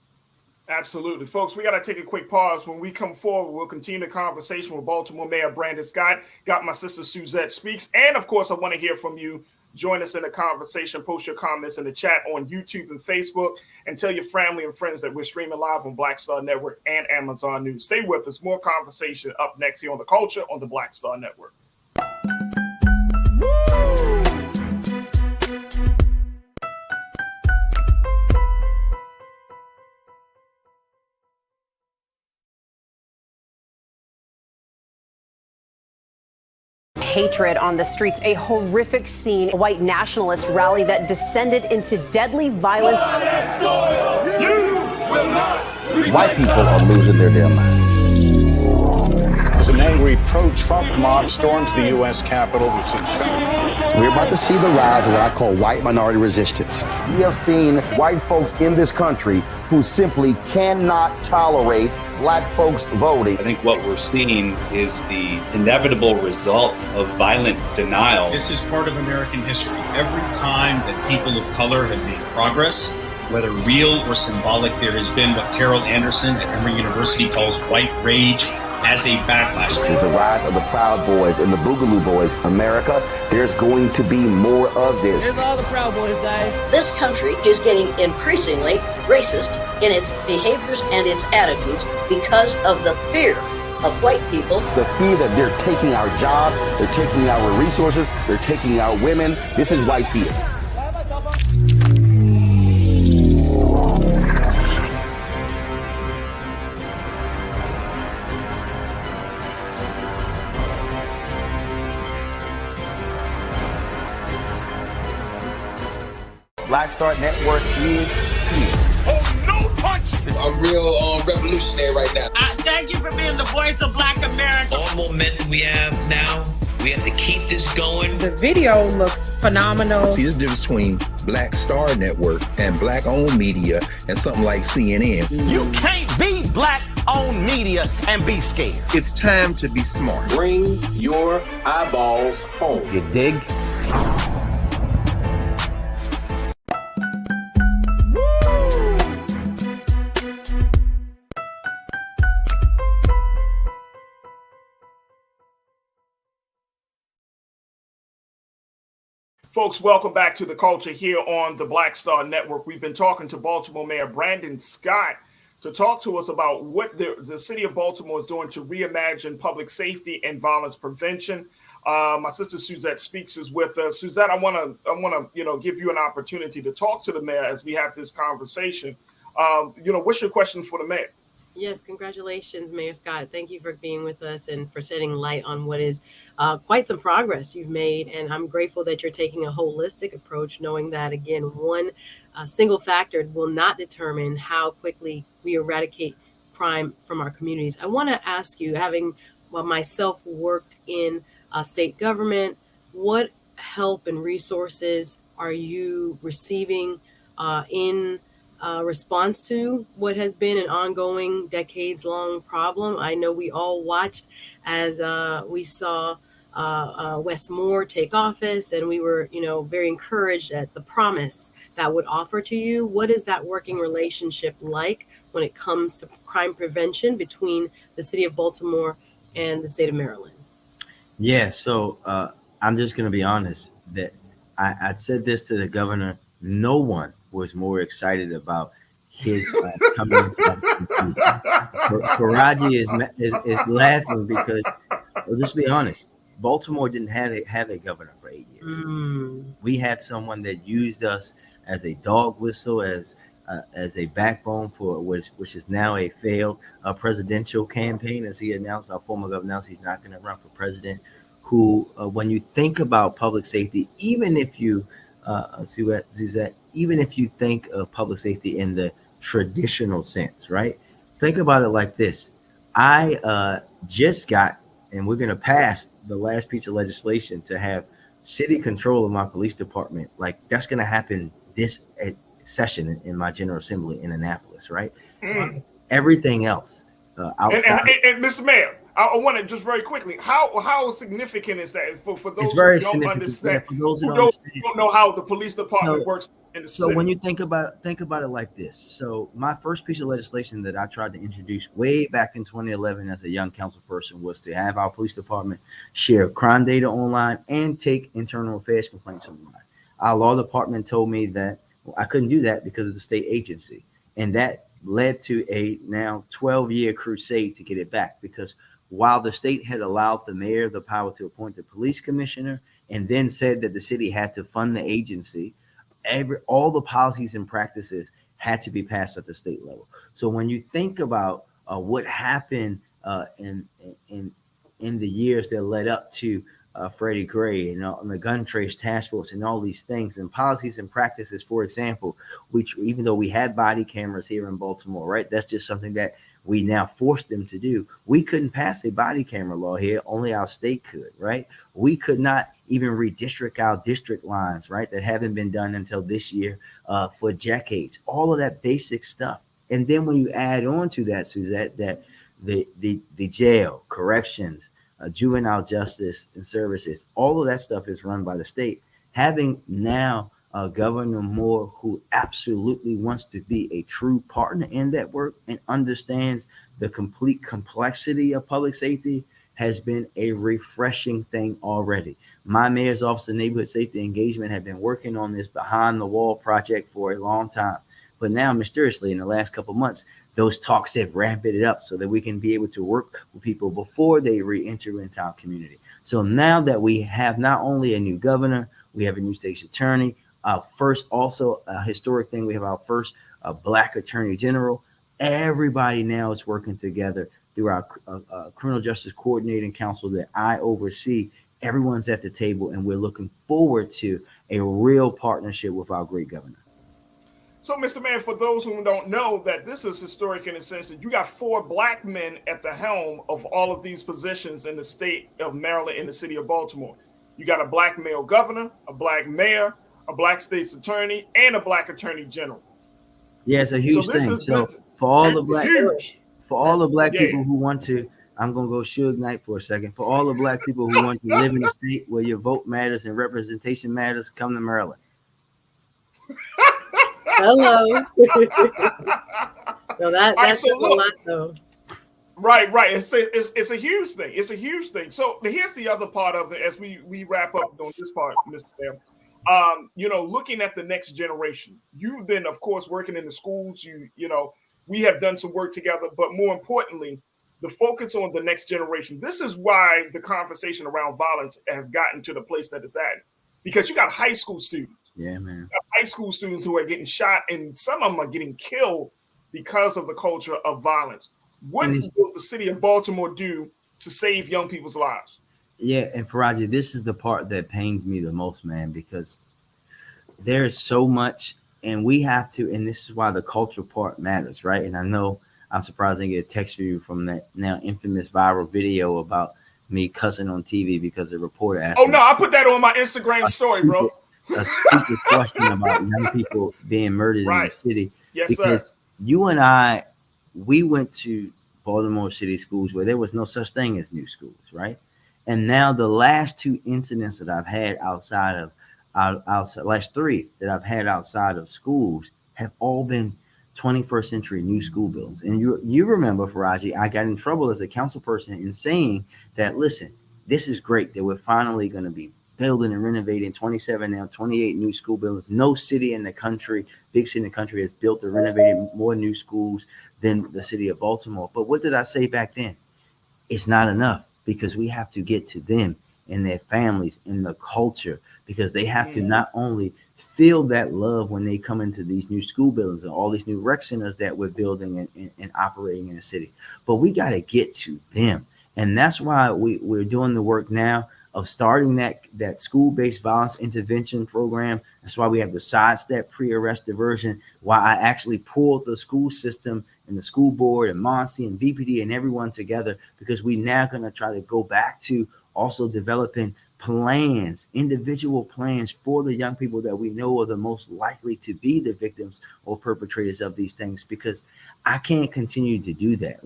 Absolutely. Folks, we got to take a quick pause. When we come forward, we'll continue the conversation with Baltimore Mayor Brandon Scott. Got my sister Suzette Speaks. And, of course, I want to hear from you. Join us in the conversation. Post your comments in the chat on YouTube and Facebook. And tell your family and friends that we're streaming live on Black Star Network and Amazon News. Stay with us. More conversation up next here on The Culture on the Black Star Network. Hatred on the streets, a horrific scene, a white nationalist rally that descended into deadly violence. White people are losing their damn minds. As an angry pro-Trump mob storms the U.S. Capitol. We're about to see the rise of what I call white minority resistance. We have seen white folks in this country who simply cannot tolerate black folks voting. I think what we're seeing is the inevitable result of violent denial. This is part of American history. Every time that people of color have made progress, whether real or symbolic, there has been what Carol Anderson at Emory University calls white rage as a backlash. This is the rise of the Proud Boys and the Boogaloo Boys. America, there's going to be more of this. Here's all the Proud Boys, guys. This country is getting increasingly racist in its behaviors and its attitudes because of the fear of white people. The fear that they're taking our jobs, they're taking our resources, they're taking our women. This is white fear. Black Star Network is here. Oh, no punch! I'm real revolutionary right now. Thank you for being the voice of Black America. All momentum we have now, we have to keep this going. The video looks phenomenal. See, there's a difference between Black Star Network and black-owned media and something like CNN. You can't be black-owned media and be scared. It's time to be smart. Bring your eyeballs home. You dig? Folks, welcome back to The Culture here on the Black Star Network. We've been talking to Baltimore Mayor Brandon Scott to talk to us about what the city of Baltimore is doing to reimagine public safety and violence prevention. My sister Suzette Speaks is with us. Suzette, I want to give you an opportunity to talk to the mayor as we have this conversation. What's your question for the mayor? Yes, congratulations, Mayor Scott. Thank you for being with us and for shedding light on what is quite some progress you've made. And I'm grateful that you're taking a holistic approach, knowing that, again, one single factor will not determine how quickly we eradicate crime from our communities. I want to ask you, having myself worked in state government, what help and resources are you receiving in response to what has been an ongoing decades-long problem? I know we all watched as we saw Wes Moore take office, and we were, very encouraged at the promise that would offer to you. What is that working relationship like when it comes to crime prevention between the city of Baltimore and the state of Maryland? Yeah, so I'm just going to be honest that I said this to the governor. No one was more excited about his coming into that. Faraji is laughing because, well, let's be honest, Baltimore didn't have a governor for 8 years. We had someone that used us as a dog whistle, as a backbone for which is now a failed presidential campaign, as he announced. Our former governor announced he's not going to run for president. Who, when you think about public safety, even if you, Suzette, even if you think of public safety in the traditional sense, right? Think about it like this. I just got, and we're going to pass the last piece of legislation to have city control of my police department. Like, that's going to happen this session in my General Assembly in Annapolis, right? Everything else outside. And Mr. Mayor, I want to just very quickly, how significant is that for those who don't understand, who don't know how the police department works in the city? So when you think about it like this. So my first piece of legislation that I tried to introduce way back in 2011 as a young council person was to have our police department share crime data online and take internal affairs complaints online. Our law department told me that I couldn't do that because of the state agency, and that led to a now 12-year crusade to get it back, because while the state had allowed the mayor the power to appoint the police commissioner and then said that the city had to fund the agency, all the policies and practices had to be passed at the state level. So when you think about what happened in the years that led up to Freddie Gray and the gun trace task force and all these things and policies and practices, for example, which even though we had body cameras here in Baltimore, right? That's just something that we now forced them to do. We couldn't pass a body camera law here. Only our state could, right? We could not even redistrict our district lines, right? That haven't been done until this year for decades. All of that basic stuff. And then when you add on to that, Suzette, that the jail, corrections, juvenile justice and services, all of that stuff is run by the state. Having now Governor Moore, who absolutely wants to be a true partner in that work and understands the complete complexity of public safety, has been a refreshing thing already. My mayor's office of neighborhood safety engagement have been working on this behind the wall project for a long time. But now, mysteriously, in the last couple of months, those talks have ramped it up so that we can be able to work with people before they re-enter into our community. So now that we have not only a new governor, we have a new state's attorney, first, also a historic thing, we have our first Black attorney general. Everybody now is working together through our criminal justice coordinating council that I oversee. Everyone's at the table, and we're looking forward to a real partnership with our great governor. So, Mr. Mayor, for those who don't know, that this is historic in the sense that you got 4 Black men at the helm of all of these positions in the state of Maryland, in the city of Baltimore. You got a Black male governor, a Black mayor, a Black state's attorney, and a Black attorney general. Yeah, it's a huge thing. So for all the Black people who want to, I'm gonna go Suge Knight for a second. For all the Black people who want to live in a state where your vote matters and representation matters, come to Maryland. Hello. No, that's a lot, though. Right. It's a huge thing. It's a huge thing. So here's the other part of it as we wrap up on this part, Mr. Mayor. Looking at the next generation, you've been, of course, working in the schools. We have done some work together, but more importantly, the focus on the next generation. This is why the conversation around violence has gotten to the place that it's at, because you got high school students. Yeah, man. High school students who are getting shot, and some of them are getting killed because of the culture of violence. What will the city of Baltimore do to save young people's lives? Yeah, and Faraji, this is the part that pains me the most, man, because there is so much, and we have to, and this is why the cultural part matters, right? And I know I'm surprised I get a text from you from that now infamous viral video about me cussing on TV because a reporter asked me. No, I put that on my Instagram story, bro. A stupid question about young people being murdered in the city. Yes, because sir. You and I, we went to Baltimore City schools where there was no such thing as new schools, right? And now the last 2 incidents that I've had last 3 that I've had outside of schools have all been 21st century new school buildings. And you remember, Faraji, I got in trouble as a council person in saying that, listen, this is great that we're finally going to be building and renovating 27 now, 28 new school buildings. No city in the country, big city in the country, has built or renovated more new schools than the city of Baltimore. But what did I say back then? It's not enough, because we have to get to them and their families and the culture, because they have to not only feel that love when they come into these new school buildings and all these new rec centers that we're building and operating in the city, but we got to get to them. And that's why we're doing the work now of starting that school-based violence intervention program. That's why we have the sidestep pre-arrest diversion, why I actually pulled the school system and the school board and MONSE and VPD and everyone together, because we now going to try to go back to also developing plans, individual plans for the young people that we know are the most likely to be the victims or perpetrators of these things, because I can't continue to do that.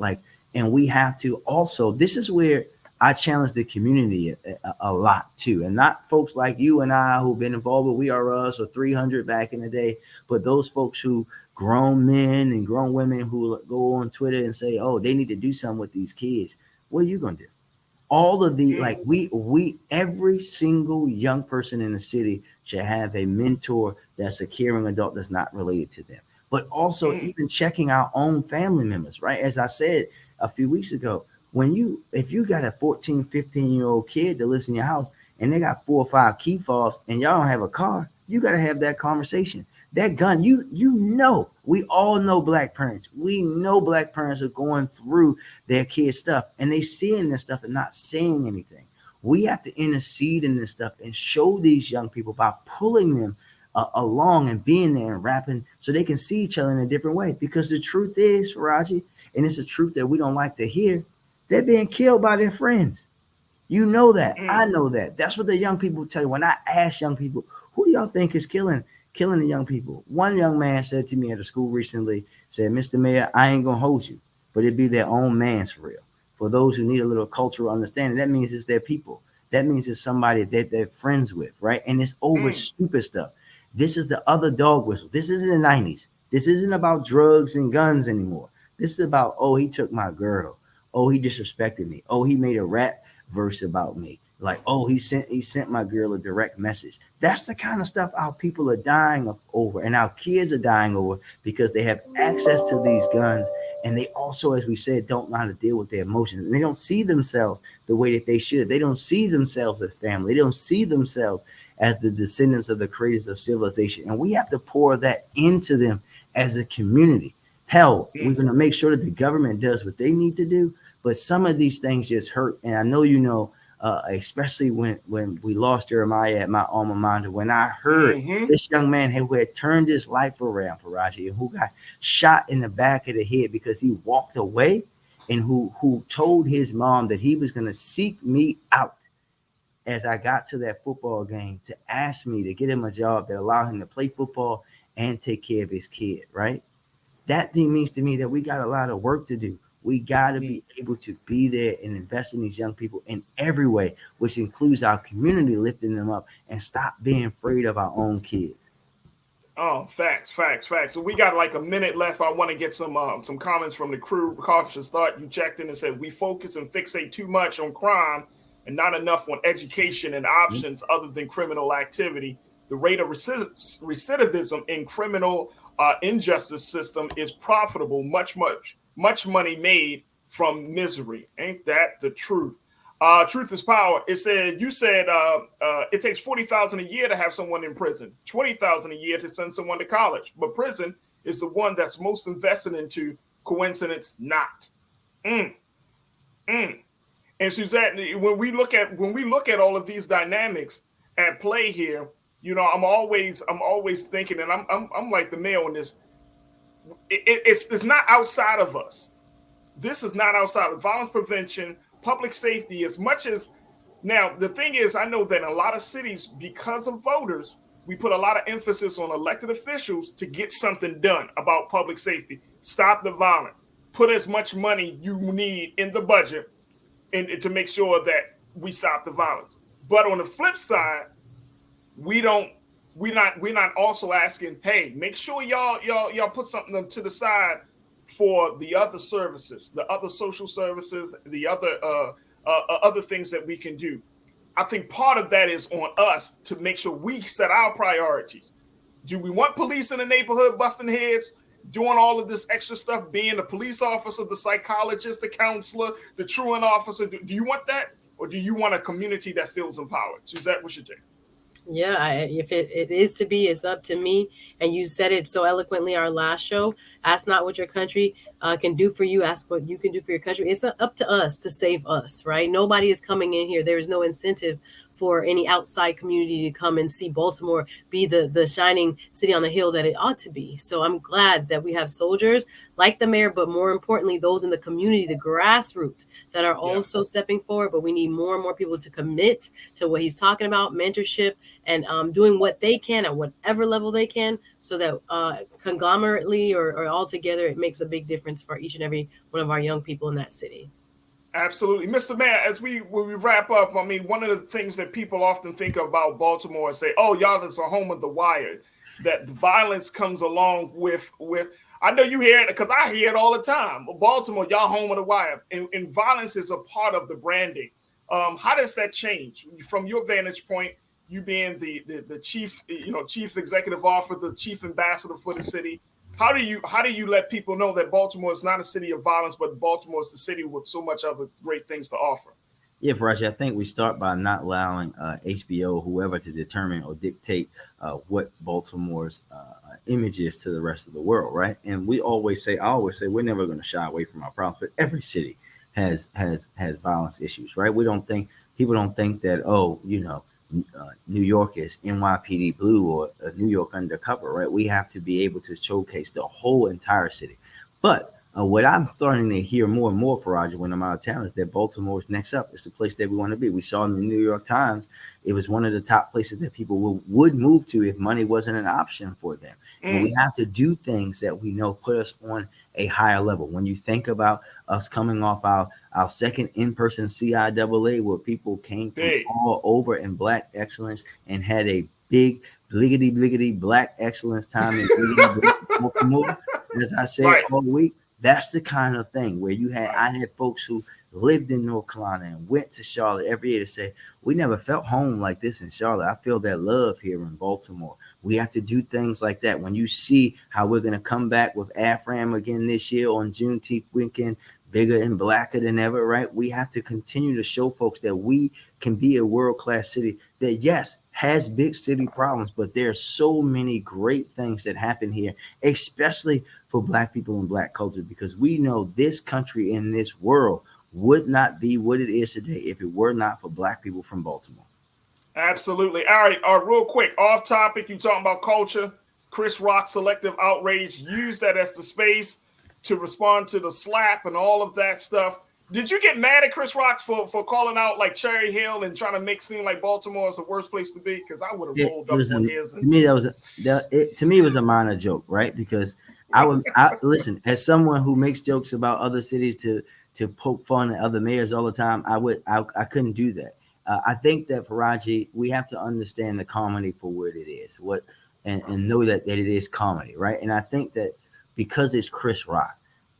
And we have to also, this is where I challenge the community a lot too, and not folks like you and I who've been involved with We Are Us or 300 back in the day, but those folks who, grown men and grown women who go on Twitter and say, oh, they need to do something with these kids. What are you going to do? All of the, we every single young person in the city should have a mentor that's a caring adult that's not related to them. But also even checking our own family members, right? As I said a few weeks ago, if you got a 14, 15-year-old kid that lives in your house and they got 4 or 5 key fobs and y'all don't have a car, you got to have that conversation. That gun, we all know black parents. We know black parents are going through their kids' stuff and they seeing this stuff and not saying anything. We have to intercede in this stuff and show these young people by pulling them along and being there and rapping so they can see each other in a different way. Because the truth is, Faraji, and it's a truth that we don't like to hear, they're being killed by their friends. You know that. I know that. That's what the young people tell you. When I ask young people, who do y'all think is killing the young people? One young man said to me at a school recently, said, Mr. Mayor, I ain't going to hold you, but it'd be their own man's for real. For those who need a little cultural understanding, that means it's their people. That means it's somebody that they're friends with, right? And it's over stupid stuff. This is the other dog whistle. This isn't the 90s. This isn't about drugs and guns anymore. This is about, oh, he took my girl. Oh, he disrespected me. Oh, he made a rap verse about me. Like, oh, he sent my girl a direct message. That's the kind of stuff our people are dying over, and our kids are dying over, because they have access to these guns, and they also, as we said, don't know how to deal with their emotions. And they don't see themselves the way that they should. They don't see themselves as family. They don't see themselves as the descendants of the creators of civilization. And we have to pour that into them as a community. Hell, we're going to make sure that the government does what they need to do. But some of these things just hurt. And I know, especially when we lost Jeremiah at my alma mater, when I heard this young man who had turned his life around, Faraji, and who got shot in the back of the head because he walked away, and who told his mom that he was going to seek me out as I got to that football game to ask me to get him a job that allowed him to play football and take care of his kid, right? That thing means to me that we got a lot of work to do. We got to be able to be there and invest in these young people in every way, which includes our community, lifting them up, and stop being afraid of our own kids. Oh, facts. So we got like a minute left. I want to get some comments from the crew. Cautious thought, you checked in and said, we focus and fixate too much on crime and not enough on education and options other than criminal activity. The rate of recidivism in criminal injustice system is profitable, much money made from misery. Ain't that the truth? Truth is power. You said it takes $40,000 a year to have someone in prison, $20,000 a year to send someone to college, but prison is the one that's most invested into. Coincidence? Not. And Suzette, when we look at all of these dynamics at play here, I'm always thinking, and I'm like the mayor on this. It's not outside of us. This is not outside of violence prevention, public safety, as much as now. The thing is, I know that in a lot of cities, because of voters, we put a lot of emphasis on elected officials to get something done about public safety, stop the violence, put as much money you need in the budget and to make sure that we stop the violence. But on the flip side, we're not also asking, hey, make sure y'all put something to the side for the other services, the other social services, the other things that we can do. I think part of that is on us to make sure we set our priorities. Do we want police in the neighborhood busting heads, doing all of this extra stuff, being the police officer, the psychologist, the counselor, the truant officer? Do you want that? Or do you want a community that feels empowered? Suzette, what's your take? Yeah, if it is to be, it's up to me. And you said it so eloquently our last show. Ask not what your country can do for you. Ask what you can do for your country. It's up to us to save us, right? Nobody is coming in here. There is no incentive for any outside community to come and see Baltimore be the shining city on the hill that it ought to be. So I'm glad that we have soldiers like the mayor, but more importantly, those in the community, the grassroots that are also stepping forward. But we need more and more people to commit to what he's talking about, mentorship, and doing what they can at whatever level they can, so that conglomerately or all together, it makes a big difference for each and every one of our young people in that city. Absolutely. Mr. Mayor, as we wrap up, I mean, one of the things that people often think about Baltimore and say, oh, y'all is a home of the wired, that the violence comes along with I know you hear it because I hear it all the time. Baltimore, y'all home of the wire. And violence is a part of the branding. How does that change from your vantage point, you being the chief, chief executive officer, the chief ambassador for the city? How do you let people know that Baltimore is not a city of violence, but Baltimore is the city with so much other great things to offer? Yeah, Faraji, I think we start by not allowing HBO, whoever, to determine or dictate what Baltimore's image is to the rest of the world, right? And I always say, we're never going to shy away from our problems, but every city has violence issues, right? People don't think that, New York is NYPD Blue or New York Undercover, right? We have to be able to showcase the whole entire city. But what I'm starting to hear more and more, Faraji, when I'm out of town, is that Baltimore is next up. It's the place that we want to be. We saw in the New York Times, it was one of the top places that people would move to if money wasn't an option for them. And we have to do things that we know put us on a higher level. When you think about us coming off our second in-person CIAA, where people came from all over in Black excellence and had a big bliggity Black excellence time in Baltimore, as I say all week, that's the kind of thing where I had folks who lived in North Carolina and went to Charlotte every year to say, we never felt home like this in Charlotte. I feel that love here in Baltimore. We have to do things like that. When you see how we're going to come back with AFRAM again this year on Juneteenth weekend, bigger and blacker than ever, right? We have to continue to show folks that we can be a world-class city that, yes, has big city problems, but there are so many great things that happen here, especially for Black people and Black culture, because we know this country and this world would not be what it is today if it were not for Black people from Baltimore. Absolutely. All right. Real quick, off topic, you talking about culture. Chris Rock selective outrage, use that as the space to respond to the slap and all of that stuff. Did you get mad at Chris Rock for calling out like Cherry Hill and trying to make it seem like Baltimore is the worst place to be? Because I would have rolled up on his. To me, it was a minor joke, right? Because I listen, as someone who makes jokes about other cities to poke fun at other mayors all the time, I couldn't do that. I think that, Faraji, we have to understand the comedy for what it is, and know that it is comedy, right? And I think that because it's Chris Rock,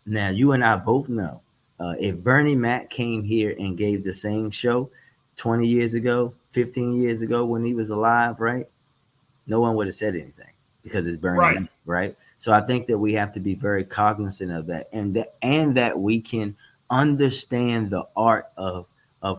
now you and I both know, if Bernie Mac came here and gave the same show 20 years ago, 15 years ago when he was alive, right? No one would have said anything because it's Bernie Mac, right? So I think that we have to be very cognizant of that, and that we can understand the art of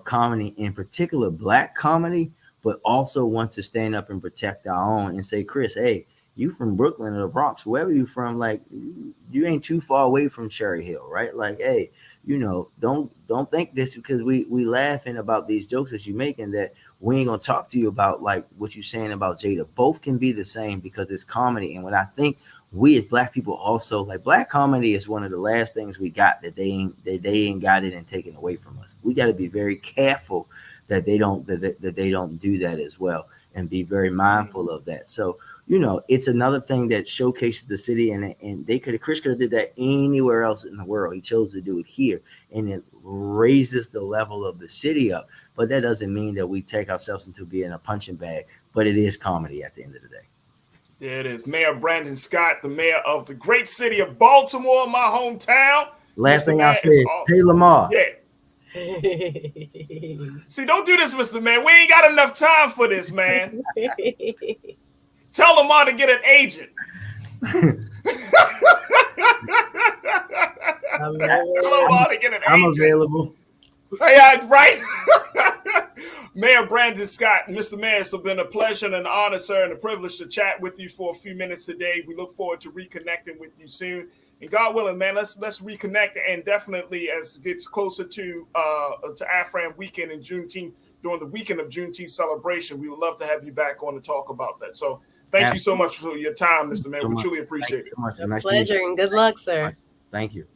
comedy, in particular Black comedy, but also want to stand up and protect our own and say, Chris, hey, you from Brooklyn or the Bronx, wherever you from, like, you ain't too far away from Cherry Hill, right? Like, hey, don't think this because we laughing about these jokes that you making that we ain't gonna talk to you about like what you saying about Jada. Both can be the same because it's comedy. And what I think we as Black people also like, Black comedy is one of the last things we got that they ain't got it and taken away from us. We got to be very careful that they don't do that as well, and be very mindful of that. So it's another thing that showcases the city, and Chris could have did that anywhere else in the world. He chose to do it here, and it raises the level of the city up. But that doesn't mean that we take ourselves into being a punching bag. But it is comedy at the end of the day. There it is. Mayor Brandon Scott, the mayor of the great city of Baltimore, my hometown. Last thing I'll say is, hey, Lamar. Yeah. See, don't do this, Mr. Man. We ain't got enough time for this, man. Tell Lamar to get an agent. Tell Lamar to get an I'm agent. available. Yeah, right. Mayor Brandon Scott, Mr. Mayor, it's been a pleasure and an honor, sir, and a privilege to chat with you for a few minutes today. We look forward to reconnecting with you soon. And God willing, man, let's reconnect, and definitely as it gets closer to AFRAM weekend in Juneteenth, during the weekend of Juneteenth celebration, we would love to have you back on to talk about that. So thank you so much for your time, Mr. Mayor. We truly appreciate it. A pleasure and good luck, sir. Thank you.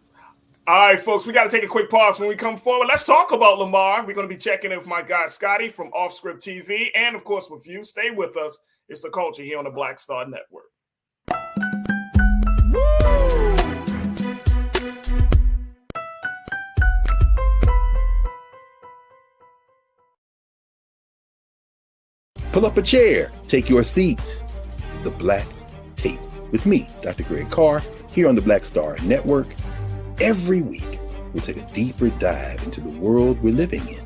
All right, folks, we got to take a quick pause. When we come forward, let's talk about Lamar. We're going to be checking in with my guy, Scotty, from Off Script TV, and, of course, with you. Stay with us. It's The Culture here on the Black Star Network. Pull up a chair. Take your seat. The Black Tape with me, Dr. Greg Carr, here on the Black Star Network. Every week, we'll take a deeper dive into the world we're living in.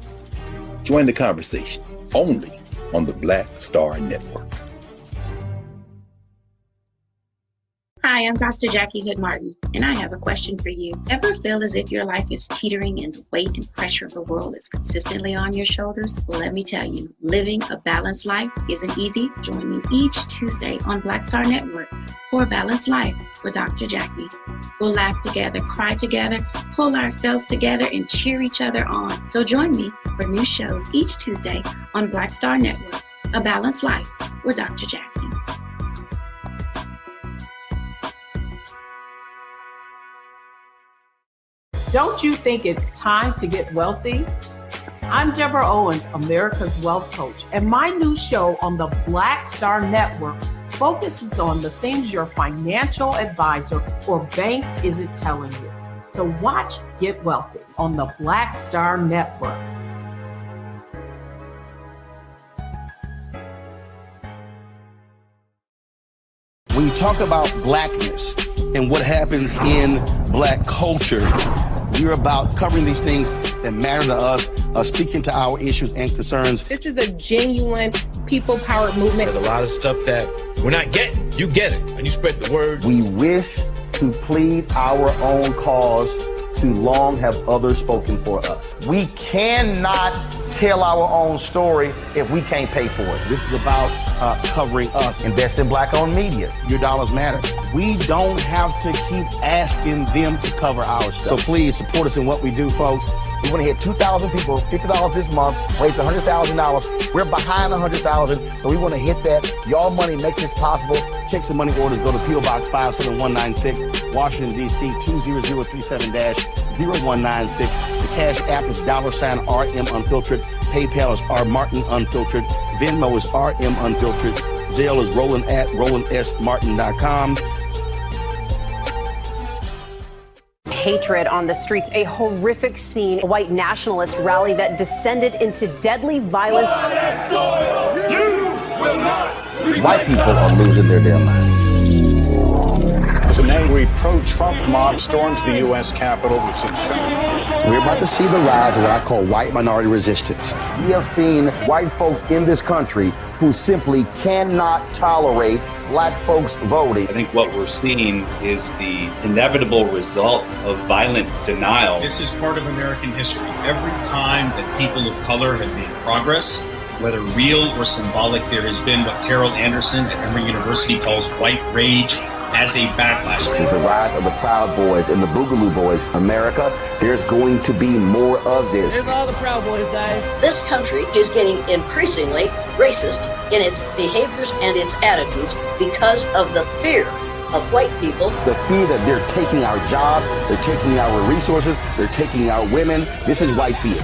Join the conversation only on the Black Star Network. Hi, I'm Dr. Jackie Hood Martin, and I have a question for you. Ever feel as if your life is teetering and the weight and pressure of the world is consistently on your shoulders? Well, let me tell you, living a balanced life isn't easy. Join me each Tuesday on Black Star Network for A Balanced Life with Dr. Jackie. We'll laugh together, cry together, pull ourselves together, and cheer each other on. So join me for new shows each Tuesday on Black Star Network, A Balanced Life with Dr. Jackie. Don't you think it's time to get wealthy? I'm Deborah Owens, America's Wealth Coach, and my new show on the Black Star Network focuses on the things your financial advisor or bank isn't telling you. So watch Get Wealthy on the Black Star Network. When you talk about blackness and what happens in black culture, we're about covering these things that matter to us, speaking to our issues and concerns. This is a genuine people-powered movement. There's a lot of stuff that we're not getting. You get it, and you spread the word. We wish to plead our own cause. Too long have others spoken for us. We cannot tell our own story if we can't pay for it. This is about covering us. Invest in black-owned media. Your dollars matter. We don't have to keep asking them to cover our stuff. So please support us in what we do, folks. We want to hit 2,000 people, $50 this month, raise $100,000. We're behind $100,000, so we want to hit that. Y'all money makes this possible. Checks and money orders go to PO Box 57196, Washington, D.C. 20037-0196. The Cash App is $RM Unfiltered. PayPal is R Martin Unfiltered. Venmo is RM Unfiltered. Zelle is Roland at RolandSMartin.com. Hatred on the streets, a horrific scene, a white nationalist rally that descended into deadly violence. White people are losing their damn minds. An angry pro-Trump mob storms the U.S. Capitol. We're about to see the rise of what I call white minority resistance. We have seen white folks in this country who simply cannot tolerate black folks voting. I think what we're seeing is the inevitable result of violent denial. This is part of American history. Every time that people of color have made progress, whether real or symbolic, there has been what Carol Anderson at Emory University calls white rage as a backlash. This is the rise of the Proud Boys and the Boogaloo Boys. America, there's going to be more of this. There's all the Proud Boys, guys. This country is getting increasingly racist in its behaviors and its attitudes because of the fear of white people. The fear that they're taking our jobs, they're taking our resources, they're taking our women. This is white fear.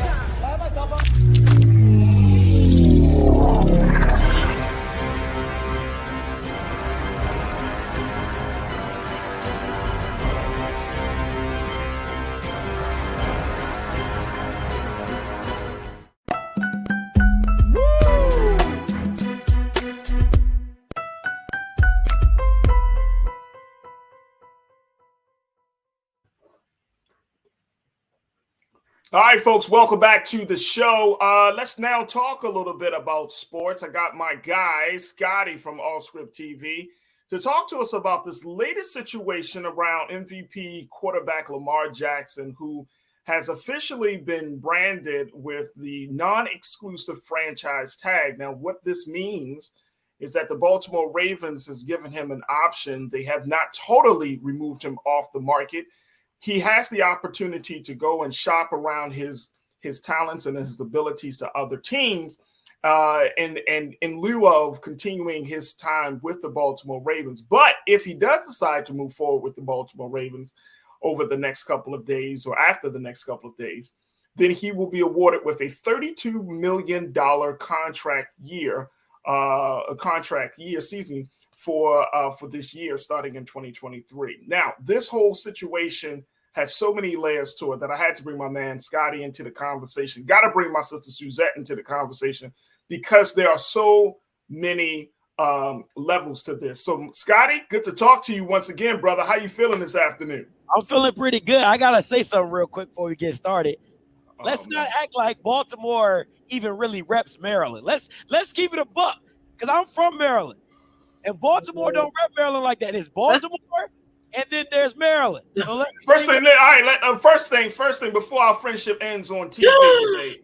All right, folks, welcome back to the show. Let's now talk a little bit about sports. I got my guy, Scotty from Allscript TV, to talk to us about this latest situation around MVP quarterback Lamar Jackson, who has officially been branded with the non-exclusive franchise tag. Now, what this means is that the Baltimore Ravens has given him an option. They have not totally removed him off the market. He has the opportunity to go and shop around his talents and his abilities to other teams, and in lieu of continuing his time with the Baltimore Ravens. But if he does decide to move forward with the Baltimore Ravens over the next couple of days or after the next couple of days, then he will be awarded with a $32 million season for this year starting in 2023. Now, this whole situation has so many layers to it that I had to bring my man Scotty into the conversation. Got to bring my sister Suzette into the conversation because there are so many levels to this. So, Scotty, good to talk to you once again, brother. How you feeling this afternoon? I'm feeling pretty good. I gotta say something real quick before we get started. Let's not act like Baltimore even really reps Maryland. Let's keep it a buck, because I'm from Maryland, and Baltimore don't rep Maryland like that. It's Baltimore. And then the's Maryland. So first thing, before our friendship ends on TV today.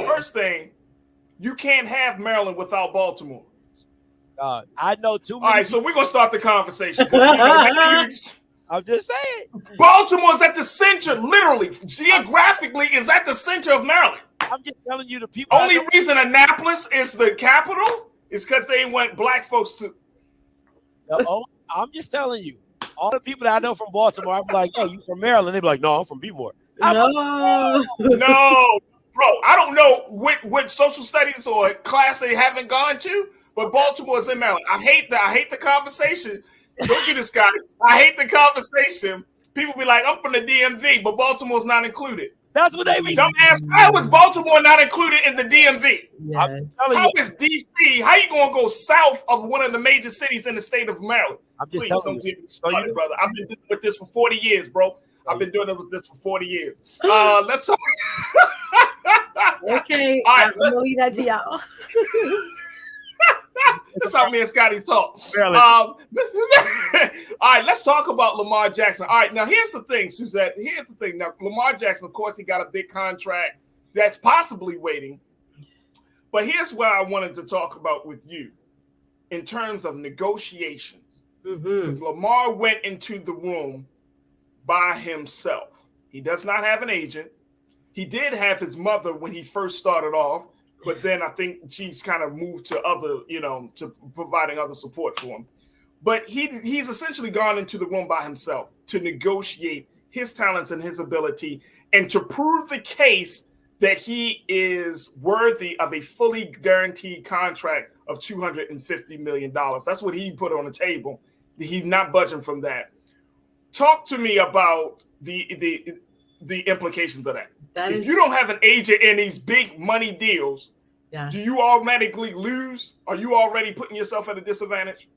First thing, you can't have Maryland without Baltimore. I know too many. All right, so we're gonna start the conversation. I'm just saying. Baltimore's at the center, literally, geographically, is at the center of Maryland. I'm just telling you, the people. Only reason Annapolis is the capital is because they want black folks to. I'm just telling you, all the people that I know from Baltimore, I'm like, yo, you from Maryland? They be like, no, I'm from BMore. No, bro, I don't know what social studies or class they haven't gone to, but Baltimore's in Maryland. I hate the conversation. Don't get this guy. I hate the conversation. People be like, I'm from the DMV, but Baltimore's not included. That's what they mean. Dumbass, how is Baltimore not included in the DMV? Yes. How is DC? How you gonna go south of one of the major cities in the state of Maryland? I'm just Please don't get me started, brother. I've been doing with this for 40 years, bro. I've been doing this for 40 years. Let's talk. Okay, all right, I'm gonna leave that to y'all. That's how me and Scotty talk. All right, let's talk about Lamar Jackson. All right, now here's the thing, Suzette. Here's the thing. Now, Lamar Jackson, of course, he got a big contract that's possibly waiting. But here's what I wanted to talk about with you in terms of negotiations. Because Lamar went into the room by himself. He does not have an agent. He did have his mother when he first started off. But then I think she's kind of moved to other, to providing other support for him. But he's essentially gone into the room by himself to negotiate his talents and his ability and to prove the case that he is worthy of a fully guaranteed contract of $250 million. That's what he put on the table. He's not budging from that. Talk to me about the implications of that. If you don't have an agent in these big money deals, do you automatically lose? Are you already putting yourself at a disadvantage?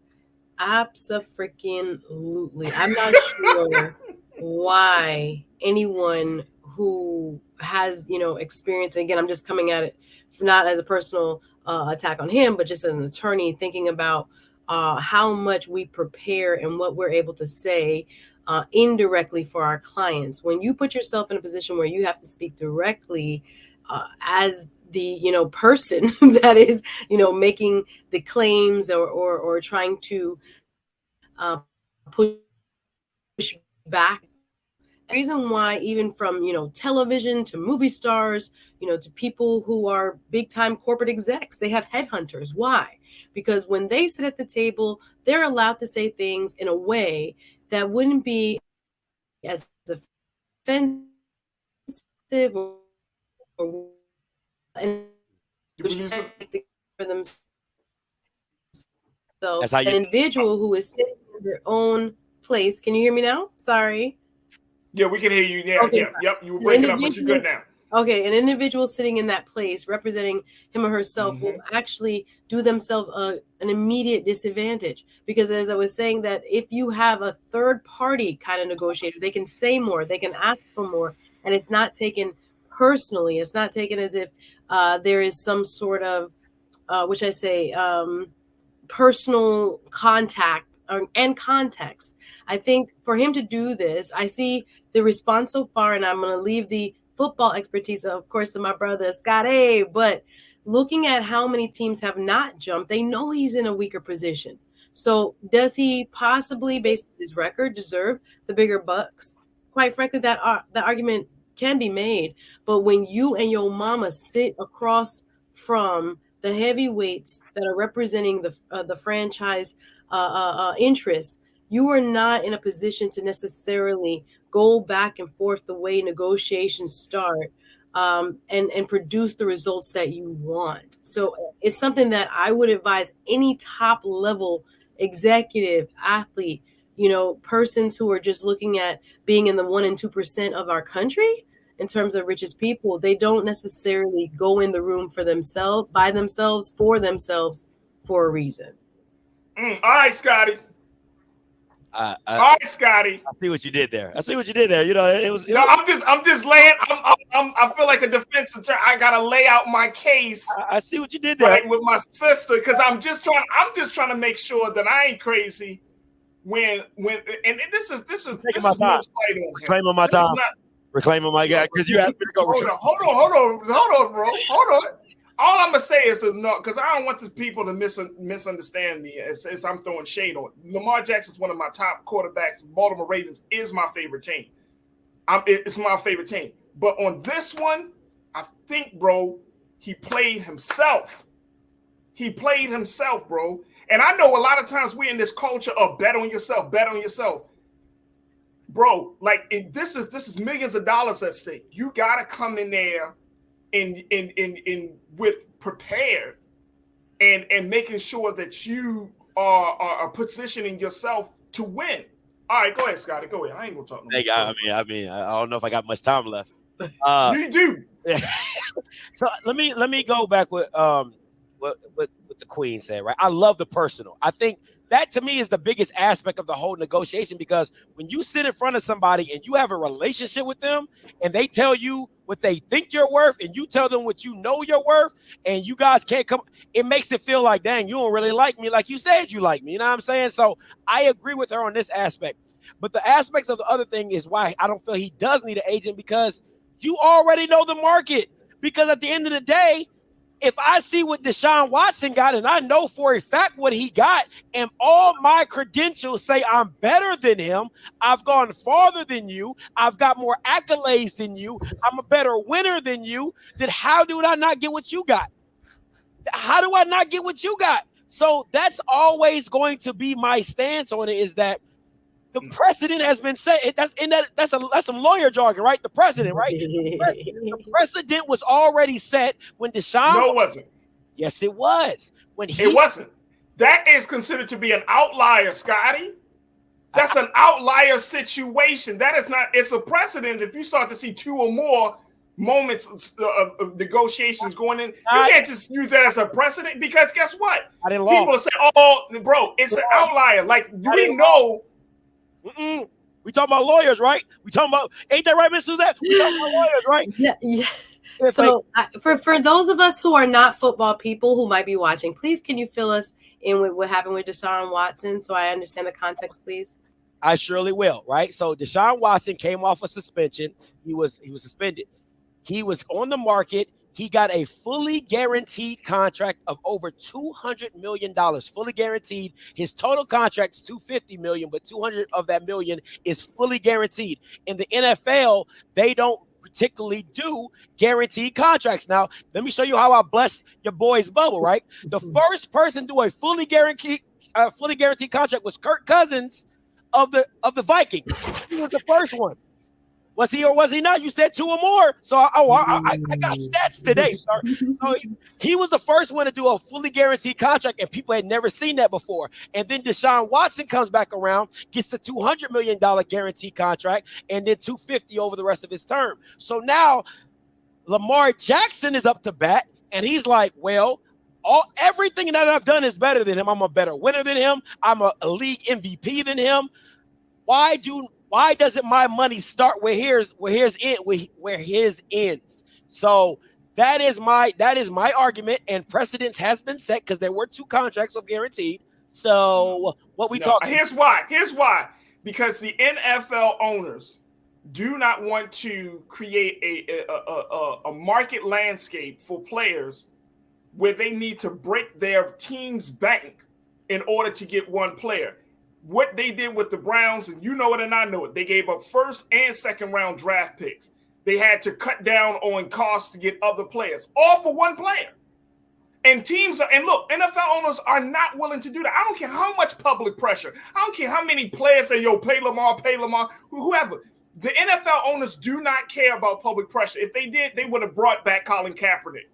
Abso-freaking-lutely. I'm not sure why anyone who has, experience, and again, I'm just coming at it not as a personal attack on him, but just as an attorney thinking about how much we prepare and what we're able to say indirectly for our clients. When you put yourself in a position where you have to speak directly as the person that is making the claims or trying to push back. The reason why, even from television to movie stars, to people who are big time corporate execs, they have headhunters. Why? Because when they sit at the table, they're allowed to say things in a way that wouldn't be as offensive or for themselves. So an individual who is sitting in their own place. Can you hear me now? Sorry. Yeah, we can hear you. Yeah, okay. Yep. You were breaking up, but you're good now. Okay, an individual sitting in that place representing him or herself will actually do themselves an immediate disadvantage, because as I was saying, that if you have a third party kind of negotiator, they can say more, they can ask for more, and it's not taken personally. It's not taken as if there is some sort of, which I say, personal contact and context. I think for him to do this, I see the response so far, and I'm going to leave the football expertise, of course, to my brother Scott A. But looking at how many teams have not jumped, they know he's in a weaker position. So does he possibly, based on his record, deserve the bigger bucks? Quite frankly, that argument can be made. But when you and your mama sit across from the heavyweights that are representing the franchise interests, you are not in a position to necessarily go back and forth the way negotiations start and produce the results that you want. So it's something that I would advise any top level executive, athlete, persons who are just looking at being in the 1% and 2% of our country in terms of richest people. They don't necessarily go in the room for themselves, by themselves, for a reason. All right, Scotty. All right, Scotty. I see what you did there. It was. I'm just laying. I feel like a defense attorney. I gotta lay out my case. I see what you did there, right, with my sister, because I'm just trying to make sure that I ain't crazy. When and this is my time. Reclaiming my time. Reclaiming my guy, because you asked me to go. Hold on, bro. Hold on. All I'm gonna say is no, because I don't want the people to misunderstand me as I'm throwing shade on. Lamar Jackson is one of my top quarterbacks. Baltimore Ravens is my favorite team. It's my favorite team. But on this one, I think, bro, he played himself. Bro. And I know a lot of times we're in this culture of bet on yourself. Bro, like this is millions of dollars at stake. You gotta come in there in with prepared and making sure that you are positioning yourself to win. All right, go ahead, Scotty. Go ahead. I ain't gonna talk no more. I mean, I don't know if I got much time left. You do. So let me go back with what the Queen said, right? I love the personal. I think that to me is the biggest aspect of the whole negotiation, because when you sit in front of somebody and you have a relationship with them and they tell you what they think you're worth and you tell them what you know you're worth, and you guys can't come, it makes it feel like, dang, you don't really like me like you said you like me. You know what I'm saying? So I agree with her on this aspect. But the aspects of the other thing is why I don't feel he does need an agent, because you already know the market. Because at the end of the day, if I see what Deshaun Watson got and I know for a fact what he got, and all my credentials say I'm better than him, I've gone farther than you, I've got more accolades than you, I'm a better winner than you, then how do I not get what you got? How do I not get what you got? So that's always going to be my stance on it, is that the precedent has been set. That's some lawyer jargon, right? The precedent, right? The precedent was already set when Deshaun. No, it wasn't. Yes, it was. It wasn't. That is considered to be an outlier, Scotty. That's an outlier situation. That is not. It's a precedent. If you start to see two or more moments of negotiations going in, you can't just use that as a precedent, because guess what? People will say, "Oh, bro, it's an outlier." Like we know. We talking about lawyers, right? We talking about, ain't that right, Miss Suzette? We talking about lawyers, right? Yeah. So for those of us who are not football people who might be watching, please can you fill us in with what happened with Deshaun Watson, so I understand the context, please? I surely will, right? So Deshaun Watson came off a suspension. He was suspended. He was on the market. He got a fully guaranteed contract of over $200 million, fully guaranteed. His total contract is $250 million, but $200 of that million is fully guaranteed. In the NFL, they don't particularly do guaranteed contracts. Now, let me show you how I bless your boy's bubble, right? The first person to do a fully guaranteed contract was Kirk Cousins of the Vikings. He was the first one. Was he or was he not? You said two or more. So I got stats today, sir. So he was the first one to do a fully guaranteed contract, and people had never seen that before. And then Deshaun Watson comes back around, gets the $200 million guaranteed contract, and then $250 over the rest of his term. So now Lamar Jackson is up to bat, and he's like, well, everything that I've done is better than him. I'm a better winner than him. I'm a league MVP than him. Why doesn't my money start where his ends? So that is my argument, and precedence has been set because there were 2 contracts of guaranteed. So what we talking? Here's why. Because the NFL owners do not want to create a market landscape for players where they need to break their team's bank in order to get one player. What they did with the Browns, and you know it and I know it, they gave up first and second round draft picks. They had to cut down on costs to get other players, all for one player. And look, NFL owners are not willing to do that. I don't care how much public pressure. I don't care how many players say, yo, pay Lamar, whoever. The NFL owners do not care about public pressure. If they did, they would have brought back Colin Kaepernick.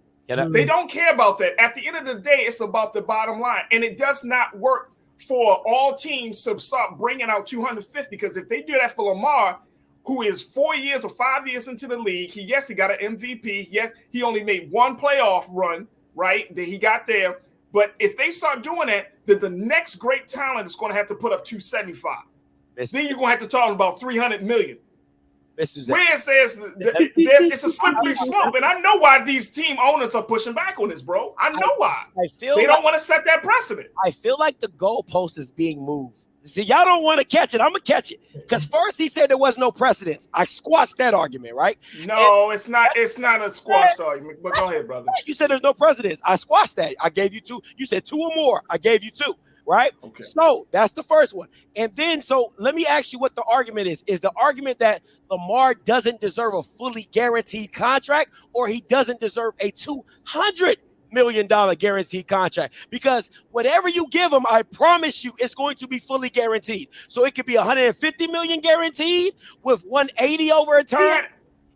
They don't care about that. At the end of the day, it's about the bottom line. And it does not work for all teams to start bringing out 250, because if they do that for Lamar, who is 4 years or 5 years into the league, he got an MVP. Yes, he only made one playoff run, right? That he got there. But if they start doing that, then the next great talent is going to have to put up 275. Then you're going to have to talk about 300 million. It's a slippery slope, and I know why these team owners are pushing back on this, bro. I know why. They don't want to set that precedent. I feel like the goalpost is being moved. See, y'all don't want to catch it. I'm gonna catch it, because first he said there was no precedence. I squashed that argument, right? No, it's not a squashed argument. But go ahead, brother. You said there's no precedence. I squashed that. I gave you 2. You said 2 or more. I gave you 2. Right? Okay. So that's the first one. And then, so let me ask you what the argument is. Is the argument that Lamar doesn't deserve a fully guaranteed contract, or he doesn't deserve a $200 million guaranteed contract? Because whatever you give him, I promise you, it's going to be fully guaranteed. So it could be $150 million guaranteed with $180 over a term. Yeah.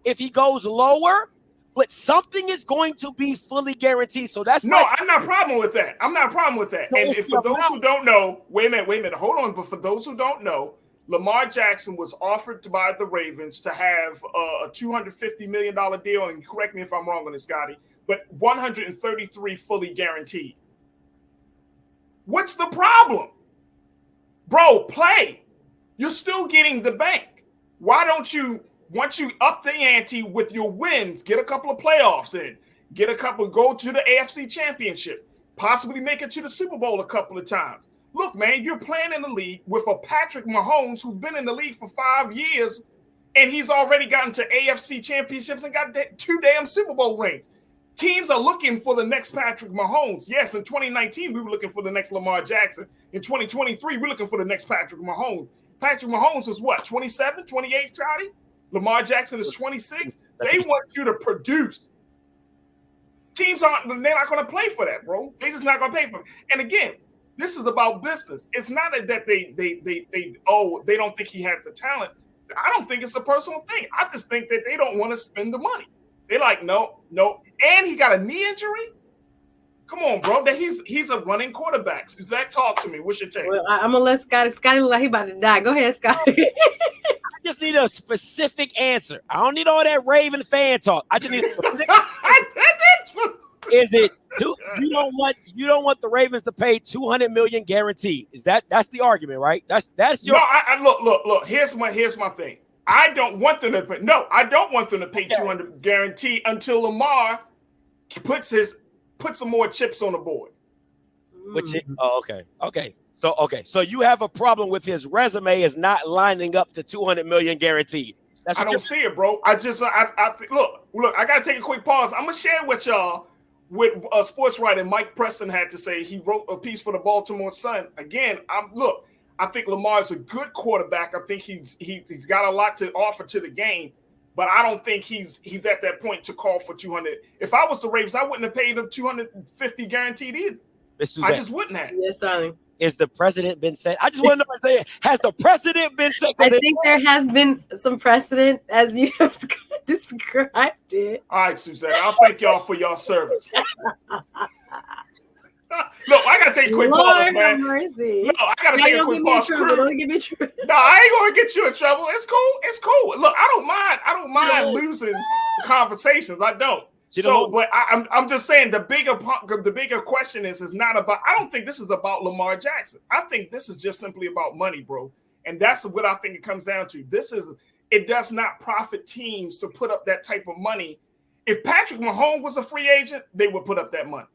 If he goes lower, but something is going to be fully guaranteed. So that's I'm not a problem with that. I'm not a problem with that. So and for those who don't know, wait a minute, hold on. But for those who don't know, Lamar Jackson was offered by the Ravens to have a $250 million deal. And correct me if I'm wrong on this, Scotty, but 133 fully guaranteed. What's the problem? Bro, play. You're still getting the bank. Why don't you? Once you up the ante with your wins, get a couple of playoffs in, go to the AFC Championship, possibly make it to the Super Bowl a couple of times. Look, man, you're playing in the league with a Patrick Mahomes who's been in the league for 5 years, and he's already gotten to AFC Championships and got 2 damn Super Bowl rings. Teams are looking for the next Patrick Mahomes. Yes, in 2019, we were looking for the next Lamar Jackson. In 2023, we're looking for the next Patrick Mahomes. Patrick Mahomes is what, 27, 28, Scotty? Lamar Jackson is 26. They want you to produce. Teams they're not going to play for that, bro. They're just not going to pay for it. And again, this is about business. It's not that they don't think he has the talent. I don't think it's a personal thing. I just think that they don't want to spend the money. They're like, no. And he got a knee injury. Come on, bro. That he's a running quarterback. Zach, talk to me. What's your take? Well, I'm gonna let Scotty look like he about to die. Go ahead, Scotty. I just need a specific answer. I don't need all that Raven fan talk. I just need. Is it? You don't want the Ravens to pay $200 million guaranteed? That's the argument, right? That's your. No, look. Here's my thing. I don't want them to pay. No, I don't want them to pay $200 guaranteed until Lamar puts some more chips on the board. Okay. So you have a problem with his resume is not lining up to $200 million guaranteed. I don't see it, bro. I look. I gotta take a quick pause. I'm gonna share with y'all what sports writer Mike Preston had to say. He wrote a piece for the Baltimore Sun. Again, I think Lamar is a good quarterback. I think he's got a lot to offer to the game. But I don't think he's at that point to call for 200. If I was the Ravens, I wouldn't have paid him 250 guaranteed either. I just wouldn't have. Yes, sorry. Is the precedent been set? I just want to know, has the precedent been set? I think there has been some precedent as you have described it. All right, Suzanne. I'll thank y'all for your service. Look, I gotta take a quick pause, man. Mercy. No, I gotta take a quick pause. Don't get me in trouble. No, I ain't gonna get you in trouble. It's cool. Look, I don't mind losing conversations. I don't. So, but I'm just saying the bigger question is not about. I don't think this is about Lamar Jackson. I think this is just simply about money, bro. And that's what I think it comes down to. It does not profit teams to put up that type of money. If Patrick Mahomes was a free agent, they would put up that money.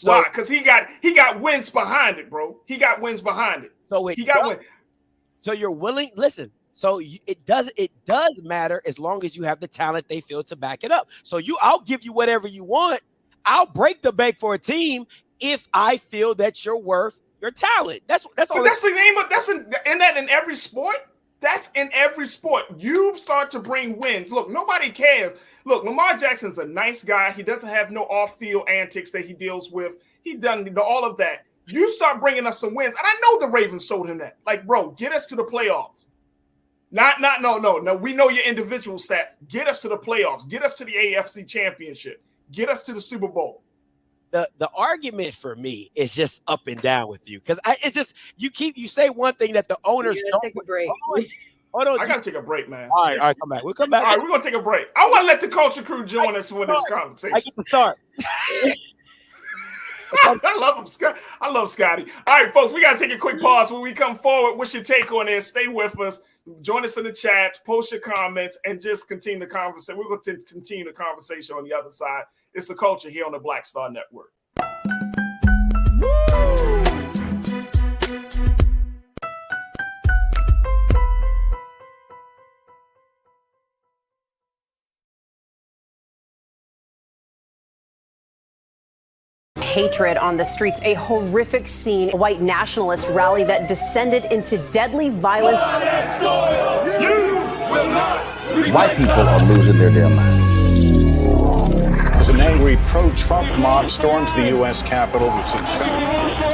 Why? Because he got wins behind it, bro. He got wins behind it. So you're willing. Listen. So it does matter as long as you have the talent they feel to back it up. So I'll give you whatever you want. I'll break the bank for a team if I feel that you're worth your talent. That's all. But that's the name. But that's in every sport. That's in every sport. You start to bring wins. Look, nobody cares. Look, Lamar Jackson's a nice guy. He doesn't have no off-field antics that he deals with. He done all of that. You start bringing up some wins, and I know the Ravens told him that. Like, bro, get us to the playoffs. No. We know your individual stats. Get us to the playoffs. Get us to the AFC Championship. Get us to the Super Bowl. The argument for me is just up and down with you because it's just you say one thing that the owners don't. Take a break. Hold on, I gotta take a break, man. All right, come back. We'll come back. All right, we're gonna take a break. I want to let the culture crew join us for this conversation. I get to start. I love him, Scott. I love Scotty. All right, folks, we gotta take a quick pause. When we come forward, what's your take on this? Stay with us. Join us in the chat. Post your comments and just continue the conversation. We're going to continue the conversation on the other side. It's the culture here on the Black Star Network. Hatred on the streets, a horrific scene, a white nationalist rally that descended into deadly violence. White people are losing their damn minds. As an angry pro-Trump mob storms the U.S. Capitol,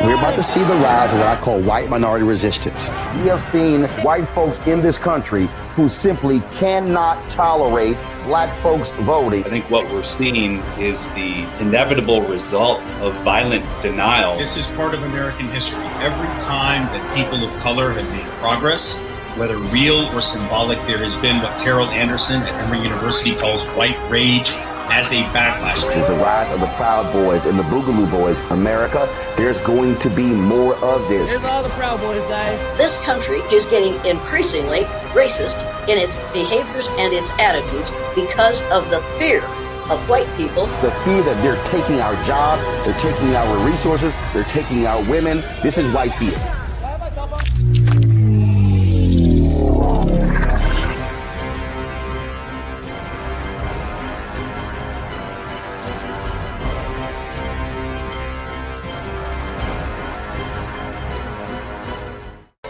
we're about to see the rise of what I call white minority resistance. We have seen white folks in this country who simply cannot tolerate black folks voting. I think what we're seeing is the inevitable result of violent denial. This is part of American history. Every time that people of color have made progress, whether real or symbolic, there has been what Carol Anderson at Emory University calls white rage as a backlash. This is the rise of the Proud Boys and the Boogaloo Boys. America, there's going to be more of this. Here's all the Proud Boys, guys. This country is getting increasingly racist in its behaviors and its attitudes because of the fear of white people. The fear that they're taking our jobs, they're taking our resources, they're taking our women. This is white fear.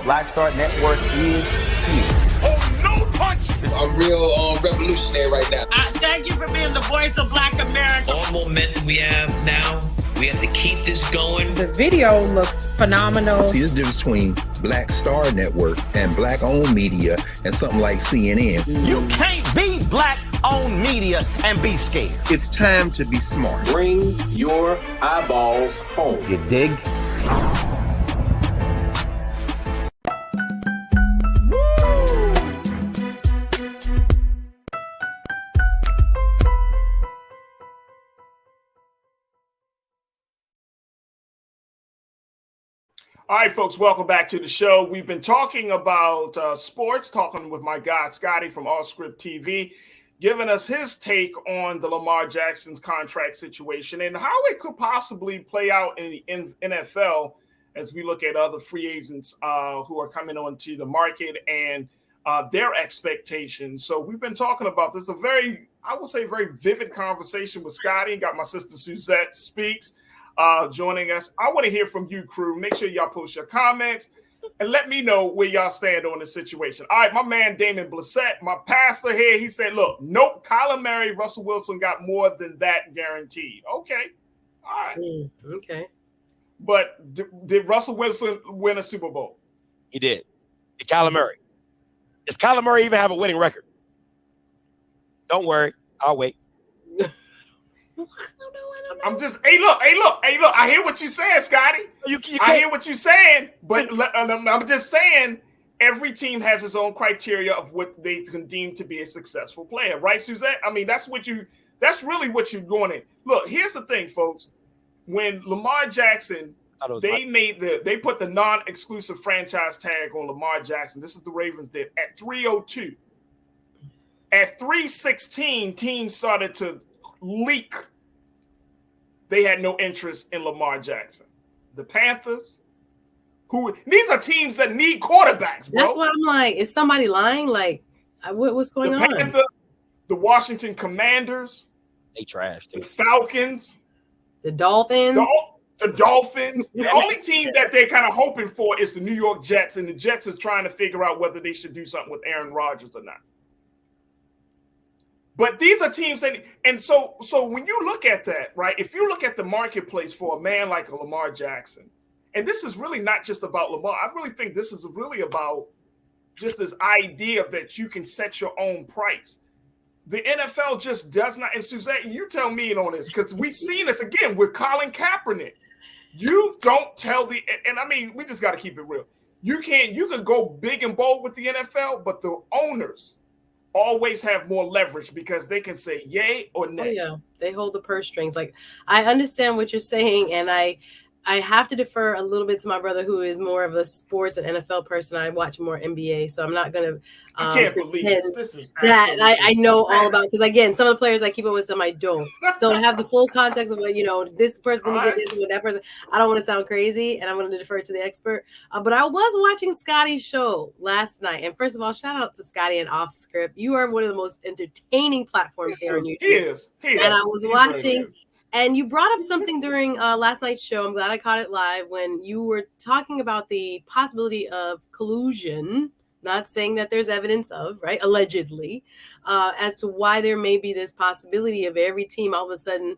Black Star Network is here. Oh, no punch! I'm real revolutionary right now. Thank you for being the voice of Black America. All momentum we have now, we have to keep this going. The video looks phenomenal. See, this difference between Black Star Network and black-owned media and something like CNN. You can't be black-owned media and be scared. It's time to be smart. bring your eyeballs home. You dig? All right, folks, welcome back to the show. We've been talking about sports, talking with my guy, Scotty from All Script TV, giving us his take on the Lamar Jackson's contract situation and how it could possibly play out in the NFL as we look at other free agents who are coming onto the market and their expectations. So we've been talking about this, very vivid conversation with Scotty. Got my sister Suzette Speaks joining us. I want to hear from you, crew. Make sure y'all post your comments and let me know where y'all stand on the situation. All right, my man Damon Blissett, my pastor here, he said, look, nope, Kyler Murray, Russell Wilson got more than that guaranteed. Okay. All right. Okay. But did Russell Wilson win a Super Bowl? He did. And Kyler Murray. Does Kyler Murray even have a winning record? Don't worry. I'll wait. I'm just, hey, look. I hear what you're saying, Scotty. I hear what you're saying, but I'm just saying every team has its own criteria of what they can deem to be a successful player, right, Suzette? I mean, that's really what you're going in. Look, here's the thing, folks. When Lamar Jackson, they put the non-exclusive franchise tag on Lamar Jackson. This is the Ravens did at 302. At 316, teams started to leak. They had no interest in Lamar Jackson. The Panthers, these are teams that need quarterbacks, bro. That's what I'm like. Is somebody lying? Like, what's going on? Panthers, the Washington Commanders, they trashed the Falcons, the Dolphins. The Dolphins. The only team that they're kind of hoping for is the New York Jets, and the Jets is trying to figure out whether they should do something with Aaron Rodgers or not. But these are teams that, and so when you look at that, right, if you look at the marketplace for a man like a Lamar Jackson, and this is really not just about Lamar, I really think this is really about just this idea that you can set your own price. The NFL just does not, and Suzette, you tell me on this, because we've seen this again with Colin Kaepernick. You don't tell and I mean, we just got to keep it real. You can go big and bold with the NFL, but the owners always have more leverage because they can say yay or nay. Oh, yeah, they hold the purse strings. Like, I understand what you're saying, and I have to defer a little bit to my brother, who is more of a sports and NFL person. I watch more NBA, so I'm not going to. I can't believe this is that I know all about, because again, some of the players I keep up with, some I don't. So to have the full context of this person didn't get this with that person. I don't want to sound crazy, and I'm going to defer to the expert. But I was watching Scotty's show last night, and first of all, shout out to Scotty and Off Script. You are one of the most entertaining platforms here on YouTube. He is. And I was watching. And you brought up something during last night's show. I'm glad I caught it live when you were talking about the possibility of collusion, not saying that there's evidence of, right, allegedly, as to why there may be this possibility of every team all of a sudden,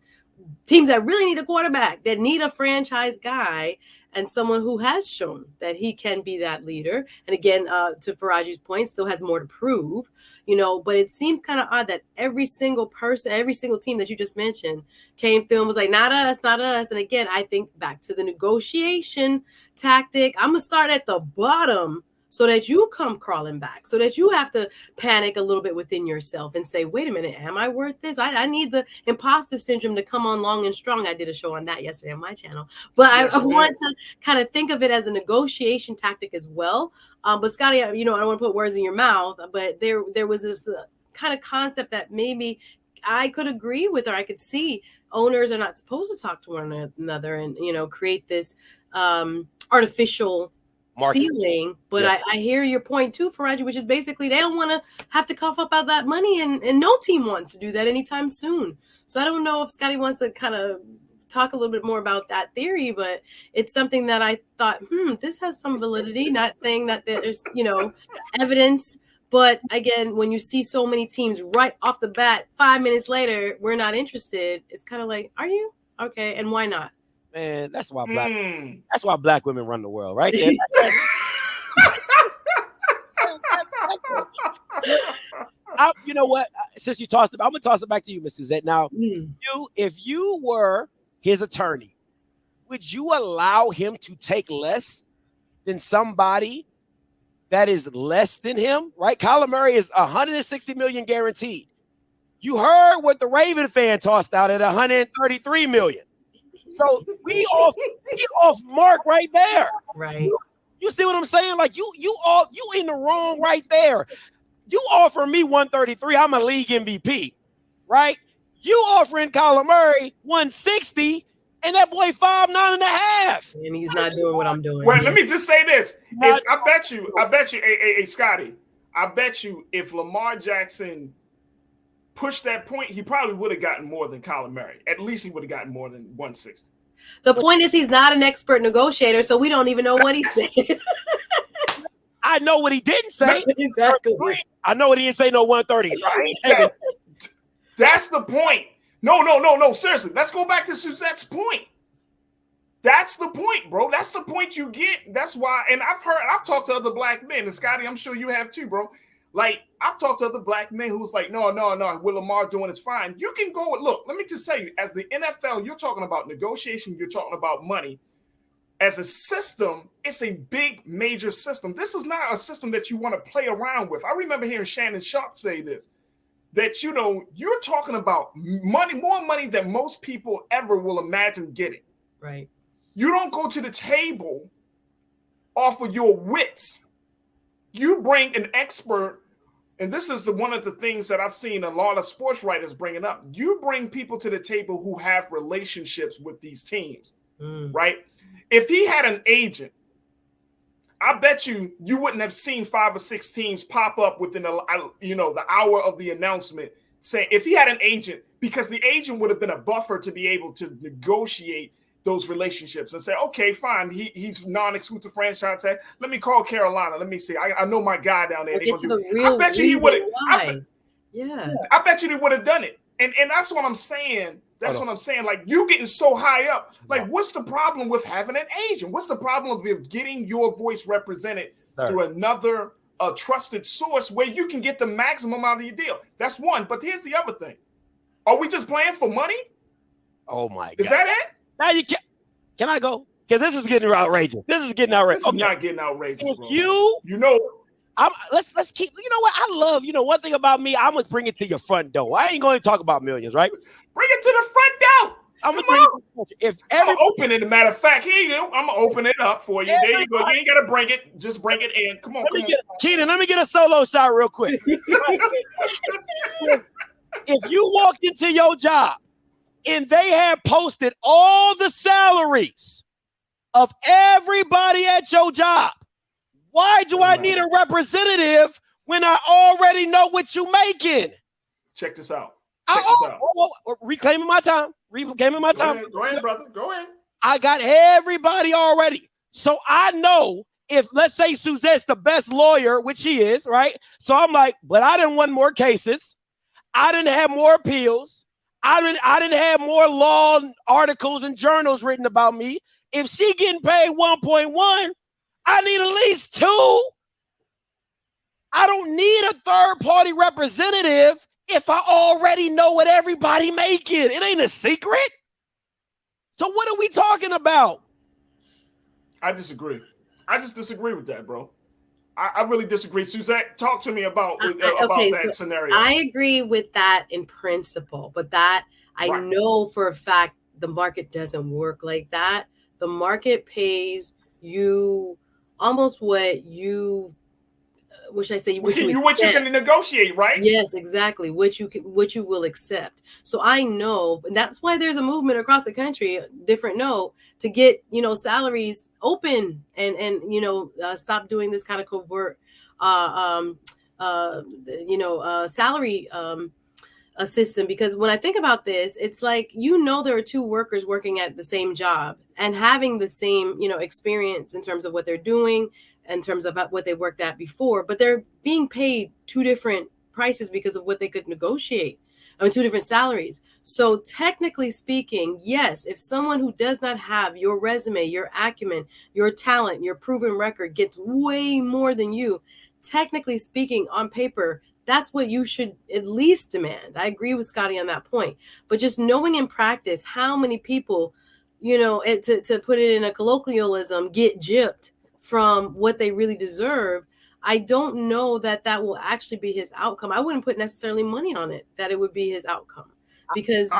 teams that really need a quarterback, that need a franchise guy, and someone who has shown that he can be that leader. And again, to Faraji's point, still has more to prove, but it seems kind of odd that every single person, every single team that you just mentioned came through and was like, not us, not us. And again, I think back to the negotiation tactic. I'm going to start at the bottom so that you come crawling back, so that you have to panic a little bit within yourself and say, wait a minute, am I worth this? I need the imposter syndrome to come on long and strong. I did a show on that yesterday on my channel. But yes, I want to kind of think of it as a negotiation tactic as well. But Scotty, I don't want to put words in your mouth, but there was this kind of concept that maybe I could agree with, or I could see owners are not supposed to talk to one another and, create this artificial ceiling. But yeah. I hear your point too, Faraji, which is basically they don't want to have to cough up out that money, and no team wants to do that anytime soon. So I don't know if Scotty wants to kind of talk a little bit more about that theory, but it's something that I thought, this has some validity, not saying that there's, evidence. But again, when you see so many teams right off the bat, 5 minutes later, we're not interested. It's kind of like, are you? Okay. And why not? Man, that's why black women run the world, right there. You know what? Since you tossed it, I'm gonna toss it back to you, Miss Suzette. Now, if you were his attorney, would you allow him to take less than somebody that is less than him? Right? Kyler Murray is $160 million guaranteed. You heard what the Raven fan tossed out at $133 million. So we off mark right there. Right. You see what I'm saying? Like you in the wrong right there. You offer me 133, I'm a league MVP, right? You offering Kyler Murray 160, and that boy 5'9.5". And he's not doing what I'm doing. Well, let me just say this. I bet you, hey, Scotty, I bet you if Lamar Jackson pushed that point, he probably would have gotten more than Kyler Murray. At least he would have gotten more than 160. The point is he's not an expert negotiator, so we don't even know what he said. I know what he didn't say. Exactly. I know what he didn't say, no 130. That's the point. No. Seriously, let's go back to Suzette's point. That's the point, bro. That's the point you get. That's why, and I've talked to other black men, and Scotty, I'm sure you have too, bro. Like, I've talked to other black men who was like, no, what Lamar doing is fine. You can go with, look, let me just tell you, as the NFL, you're talking about negotiation, you're talking about money. as a system, it's a big, major system. This is not a system that you want to play around with. I remember hearing Shannon Sharp say this, that, you know, you're talking about money, more money than most people ever will imagine getting. Right. You don't go to the table off of your wits. You bring an expert, and this is one of the things that I've seen a lot of sports writers bringing up. You bring people to the table who have relationships with these teams, right? If he had an agent, I bet you wouldn't have seen 5 or 6 teams pop up within the hour of the announcement saying, if he had an agent, because the agent would have been a buffer to be able to negotiate those relationships and say, okay, fine, he's non-exclusive franchise tag. Let me call Carolina. Let me see. I know my guy down there. I bet you he would have. I bet you he would have done it. And that's what I'm saying. That's what I'm saying. Like, you getting so high up. Like, what's the problem with having an agent? What's the problem with getting your voice represented through another trusted source where you can get the maximum out of your deal? That's one. But here's the other thing. Are we just playing for money? Oh, my God. Is that it? Now you can I go? Because this is getting outrageous. This is getting outrageous. This is not getting outrageous, bro. You know, let's keep. You know what? I love. You know, one thing about me, I'm gonna bring it to your front door. I ain't going to talk about millions, right? Bring it to the front door. I'm gonna bring it. If I'm gonna open it. As a matter of fact, here you go. I'm gonna open it up for you. There you go. You ain't gotta bring it. Just bring it in. Come on, Keenan, let me get a solo shot real quick. If you walked into your job and they had posted all the salaries of everybody at your job, why do I need a representative when I already know what you're making? Check this out. Reclaiming my time. Reclaiming my time. Go ahead, brother. Go ahead. I got everybody already. So I know if, let's say, Suzette's the best lawyer, which she is, right? So I'm like, but I didn't win more cases. I didn't have more appeals. I didn't have more law articles and journals written about me. If she getting paid 1.1, I need at least 2. I don't need a third-party representative if I already know what everybody making. It ain't a secret. So what are we talking about? I disagree. I just disagree with that, bro. I really disagree. Suzette, talk to me about that scenario. I agree with that in principle, but that I know for a fact the market doesn't work like that. The market pays you almost what you, which I say, what you can negotiate, right? Yes, exactly. What you will accept. So I know, and that's why there's a movement across the country, different note, to get, salaries open and stop doing this kind of covert, salary system. Because when I think about this, it's like, there are 2 workers working at the same job and having the same, experience in terms of what they're doing, in terms of what they worked at before, but they're being paid 2 different prices because of what they could negotiate. 2 different salaries. So technically speaking, yes, if someone who does not have your resume, your acumen, your talent, your proven record gets way more than you, technically speaking, on paper, that's what you should at least demand. I agree with Scotty on that point. But just knowing in practice how many people, to put it in a colloquialism, get gypped from what they really deserve, I don't know that will actually be his outcome. I wouldn't put necessarily money on it, that it would be his outcome, because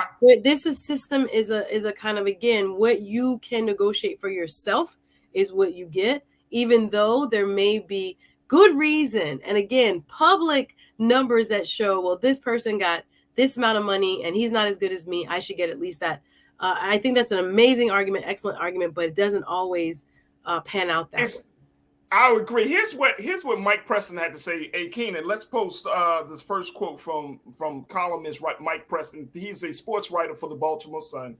this system is a kind of, again, what you can negotiate for yourself is what you get, even though there may be good reason. And again, public numbers that show, well, this person got this amount of money and he's not as good as me, I should get at least that. I think that's an amazing argument, excellent argument, but it doesn't always pan out that way. I would agree. Here's what Mike Preston had to say. Hey, Keenan, let's post this first quote from columnist Mike Preston. He's a sports writer for the Baltimore Sun.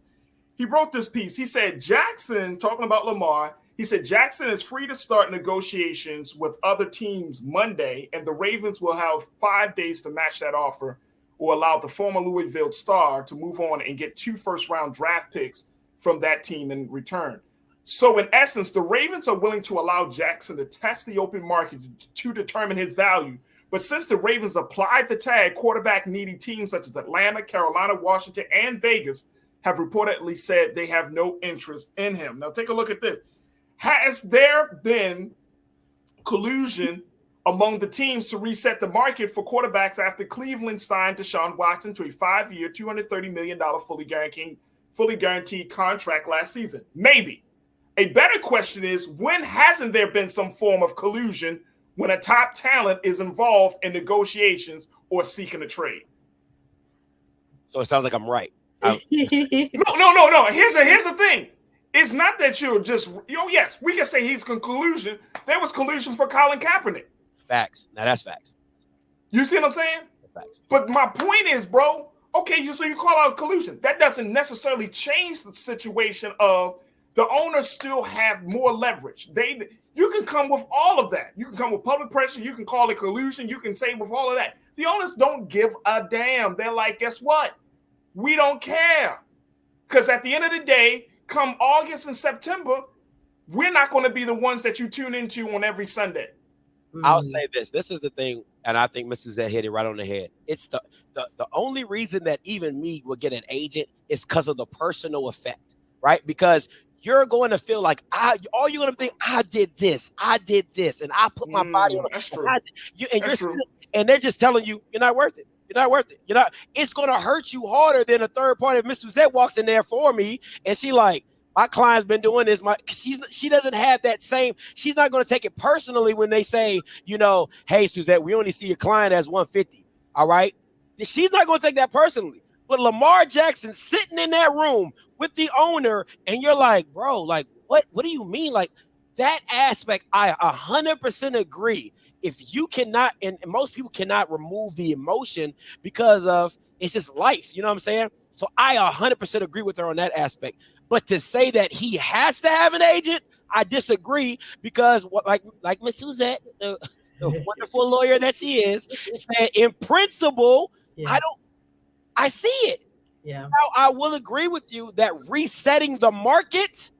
He wrote this piece. He said, Jackson, talking about Lamar, he said, Jackson is free to start negotiations with other teams Monday, and the Ravens will have 5 days to match that offer or allow the former Louisville star to move on and get 2 first-round draft picks from that team in return. So in essence, the Ravens are willing to allow Jackson to test the open market to determine his value. But since the Ravens applied the tag, quarterback-needy teams such as Atlanta, Carolina, Washington, and Vegas have reportedly said they have no interest in him. Now take a look at this. Has there been collusion among the teams to reset the market for quarterbacks after Cleveland signed Deshaun Watson to a 5-year, $230 million fully guaranteed contract last season? Maybe. A better question is, when hasn't there been some form of collusion when a top talent is involved in negotiations or seeking a trade? So it sounds like I'm right. No. Here's the thing. It's not that you're just, yes, we can say he's collusion. There was collusion for Colin Kaepernick. Facts. Now that's facts. You see what I'm saying? Facts. But my point is, bro, okay, so you call out collusion. That doesn't necessarily change the situation of the owners still have more leverage. You can come with all of that. You can come with public pressure. You can call it collusion. You can say with all of that. The owners don't give a damn. They're like, guess what? We don't care. Because at the end of the day, come August and September, we're not going to be the ones that you tune into on every Sunday. I'll say this. This is the thing, and I think Mr. Zed hit it right on the head. It's the only reason that even me will get an agent is because of the personal effect, right? Because you're going to feel like all you're going to think, I did this, and I put my body on it. That's true. And they're just telling you, you're not worth it. You're not worth it. It's going to hurt you harder than a third party. If Miss Suzette walks in there for me and she like, my client's been doing this. She doesn't have that same. She's not going to take it personally when they say, hey, Suzette, we only see your client as 150. All right. She's not going to take that personally. But Lamar Jackson sitting in that room with the owner, and you're like, bro, like, what do you mean? Like that aspect, I 100% agree. If you cannot, and most people cannot remove the emotion because of it's just life. You know what I'm saying? So I 100% agree with her on that aspect. But to say that he has to have an agent, I disagree because like Miss Suzette, the wonderful lawyer that she is, said in principle, I see it. Yeah. Now, I will agree with you that resetting the market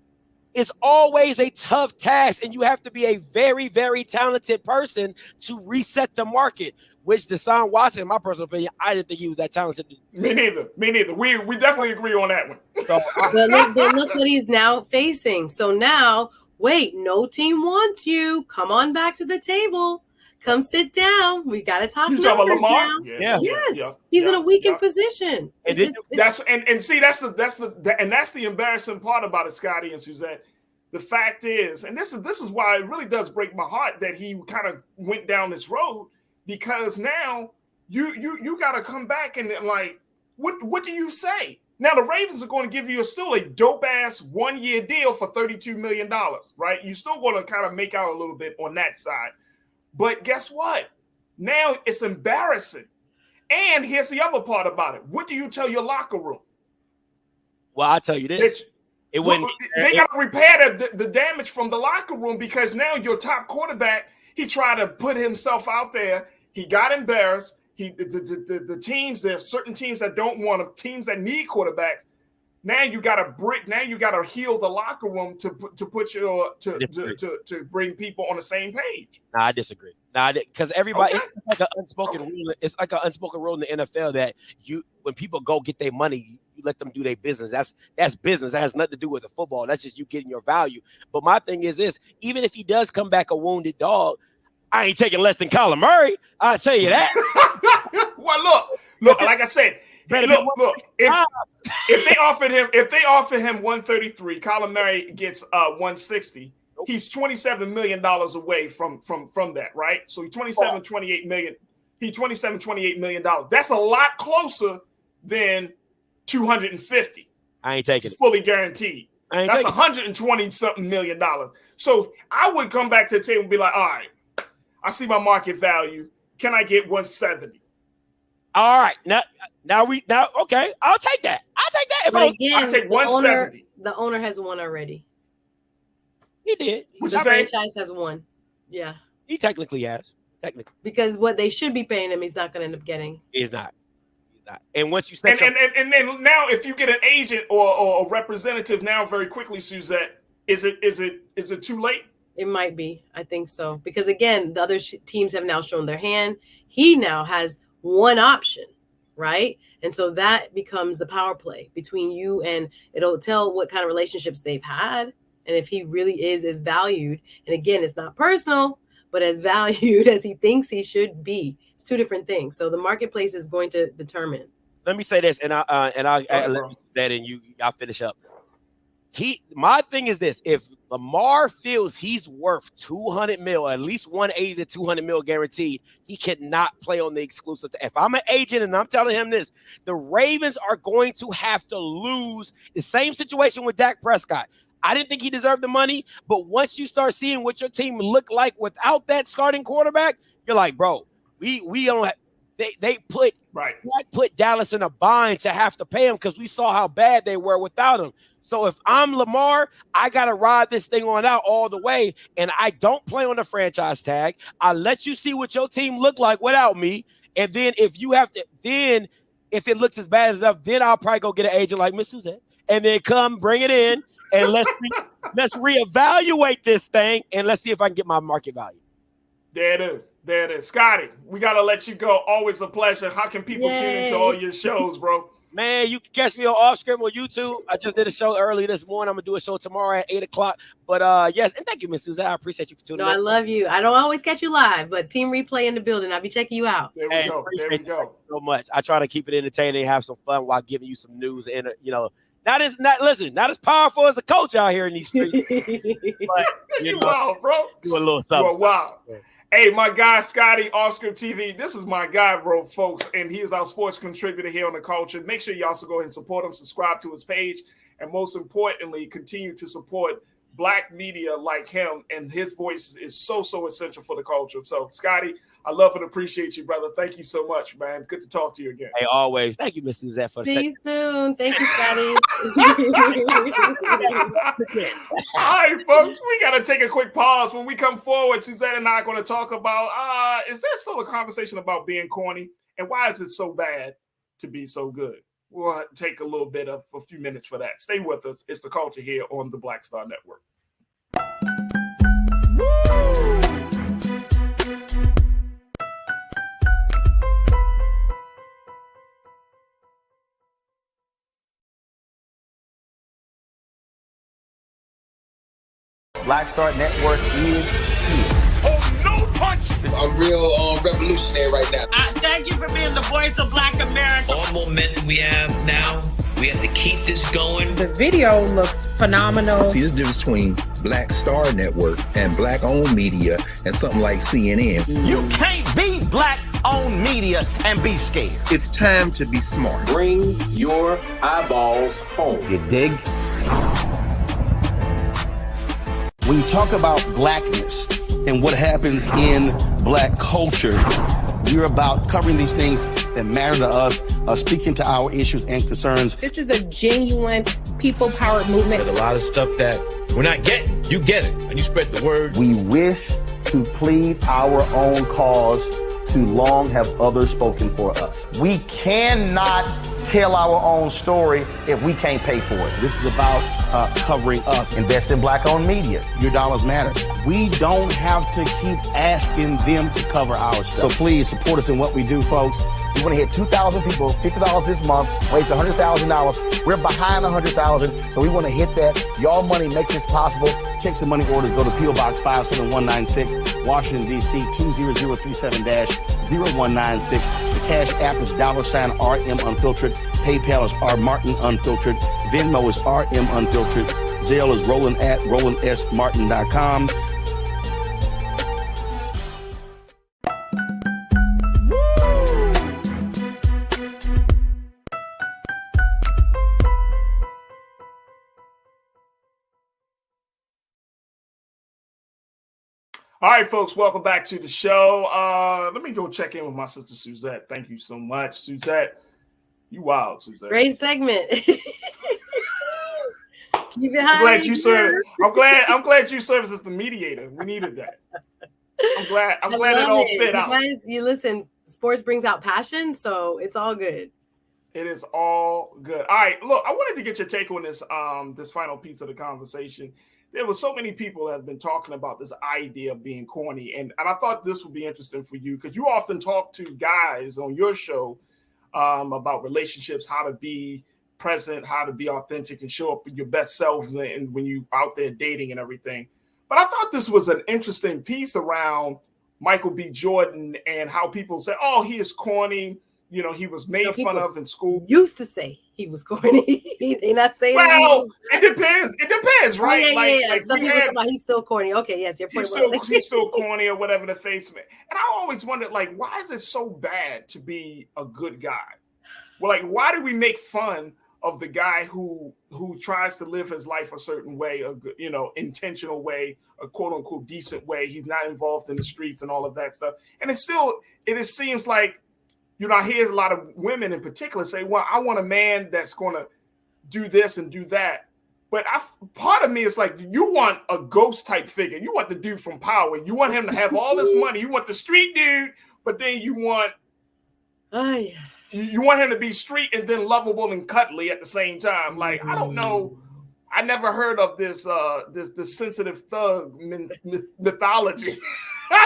is always a tough task, and you have to be a very, very talented person to reset the market, which Deshaun Watson, in my personal opinion, I didn't think he was that talented. Me neither. We definitely agree on that one. So, but look what he's now facing. So now, wait, no team wants you. Come on back to the table. Come sit down. We got to talk numbers about Lamar? now. Yeah. Yes, he's in a weakened position. That's the embarrassing part about it, Scotty and Suzette. The fact is, and this is why it really does break my heart that he kind of went down this road, because now you got to come back and like, what do you say? Now the Ravens are going to give you still a dope ass 1-year deal for $32 million, right? You're still going to kind of make out a little bit on that side. But guess what? Now it's embarrassing. And here's the other part about it. What do you tell your locker room? Well, I'll tell you this. They got to repair the damage from the locker room, because now your top quarterback, he tried to put himself out there. He got embarrassed. The teams, there's certain teams that don't want him, teams that need quarterbacks. Now you got to heal the locker room to bring people on the same page. Nah, I disagree. Because everybody, it's like an unspoken rule. It's like an unspoken rule in the NFL that when people go get their money, you let them do their business. That's business. That has nothing to do with the football. That's just you getting your value. But my thing is this: even if he does come back a wounded dog, I ain't taking less than Kyler Murray. I'll tell you that. Well, look. Like I said, look. If they offer him 133, Kyler Murray gets 160. He's $27 million away from that, right? So he's $28 million. He's $28 million. That's a lot closer than 250. I ain't taking it. Fully guaranteed. That's $120-something million. So I would come back to the table and be like, all right, I see my market value. Can I get 170? All right. Now, okay. I'll take that. I'll take 170. The owner has won already. He did. The franchise has won. Yeah. He technically has. Because what they should be paying him, he's not going to end up getting. He's not. And once you say, and then now, if you get an agent or a representative now, very quickly, Suzette, is it too late? It might be. I think so. Because again, the other teams have now shown their hand. He now has one option, right? And so that becomes the power play between you, and it'll tell what kind of relationships they've had and if he really is as valued, and again, it's not personal, but as valued as he thinks he should be. It's two different things. So the marketplace is going to determine. Let me say this, and I'll let that, and I'll finish up. My thing is this: if Lamar feels he's worth 200 mil, at least 180 to 200 mil guaranteed, he cannot play on the exclusive. If I'm an agent and I'm telling him this, the Ravens are going to have to lose. The same situation with Dak Prescott. I didn't think he deserved the money, but once you start seeing what your team look like without that starting quarterback, you're like, bro, we don't have, they put Dallas in a bind to have to pay him because we saw how bad they were without him. So if I'm Lamar, I got to ride this thing on out all the way, and I don't play on the franchise tag. I let you see what your team look like without me, and then if it looks as bad enough, then I'll probably go get an agent like Miss Suzette, and then come bring it in, and let's reevaluate this thing, and let's see if I can get my market value. There it is. Scotty, we got to let you go. Always a pleasure. How can people tune into all your shows, bro? Man, you can catch me on Off Script on YouTube. I just did a show early this morning. I'm going to do a show tomorrow at 8 o'clock. But, yes, and thank you, Miss Susan. I appreciate you for tuning in. I love you. I don't always catch you live, but Team Replay in the building. I'll be checking you out. There we go. Thank you so much. I try to keep it entertaining and have some fun while giving you some news. And, not as powerful as the coach out here in these streets. But, wow, bro. Do a little something. Wow. Hey, my guy, Scotty, Off Script TV. This is my guy, bro, folks, and he is our sports contributor here on The Culture. Make sure you also go ahead and support him, subscribe to his page, and most importantly, continue to support Black media like him, and his voice is so essential for the culture. So, Scotty, I love and appreciate you, brother. Thank you so much, man. Good to talk to you again. Hey, always. Thank you, Miss Suzette, for the See you soon. Thank you, Scotty. All right, folks, we got to take a quick pause. When we come forward, Suzette and I are going to talk about, is there still a conversation about being corny? And why is it so bad to be so good? We'll take a few minutes for that. Stay with us. It's The Culture here on the Black Star Network. Black Star Network is here. Oh, no punch! I'm real revolutionary right now. Thank you for being the voice of Black America. All momentum we have now, we have to keep this going. The video looks phenomenal. See, there's a difference between Black Star Network and Black-owned media and something like CNN. You can't be Black-owned media and be scared. It's time to be smart. Bring your eyeballs home. You dig? When you talk about blackness and what happens in Black culture, we're about covering these things that matter to us, speaking to our issues and concerns. This is a genuine people-powered movement. There's a lot of stuff that we're not getting. You get it, and you spread the word. We wish to plead our own cause. Too long have others spoken for us. We cannot tell our own story if we can't pay for it. This is about covering us. Invest in Black-owned media. Your dollars matter. We don't have to keep asking them to cover our stuff. So please support us in what we do, folks. We want to hit 2,000 people, $50 this month, raise $100,000. We're behind 100,000, so we want to hit that. Your money makes this possible. Check some money orders. Go to P.O. Box 57196, Washington, D.C. 20037-0196. The Cash App is $RM Unfiltered. PayPal is R Martin Unfiltered. Venmo is RM Unfiltered. Zelle is Roland at RolandSMartin.com. All right, folks, welcome back to the show. Let me go check in with my sister Suzette. Thank you so much, Suzette. You wild, Suzette. Great segment. Keep it high. I'm glad you served. I'm glad you served as the mediator. We needed that. I'm glad it all fit out. Guys, you listen. Sports brings out passion, so it's all good. It is all good. All right, look, I wanted to get your take on this this final piece of the conversation. There were so many people that have been talking about this idea of being corny, and I thought this would be interesting for you because you often talk to guys on your show about relationships, how to be present, how to be authentic and show up your best selves and when you out there dating and everything. But I thought this was an interesting piece around Michael B. Jordan and how people say, oh, he is corny. You know, he was made fun of in school. Used to say he was corny. They not saying well, it depends. It depends, right? Oh, yeah. Like Some people talk about he's still corny. Okay, yes, your point. He's still corny or whatever the face may. And I always wondered, like, why is it so bad to be a good guy? Well, like, why do we make fun of the guy who tries to live his life a certain way, intentional way, a quote unquote decent way? He's not involved in the streets and all of that stuff. And it seems like, I hear a lot of women in particular say, well, I want a man that's going to do this and do that. But part of me is like, you want a ghost type figure. You want the dude from Power. You want him to have all this money. You want the street dude, but then you want you want him to be street and then lovable and cuddly at the same time. Like, I don't know. I never heard of this this sensitive thug mythology.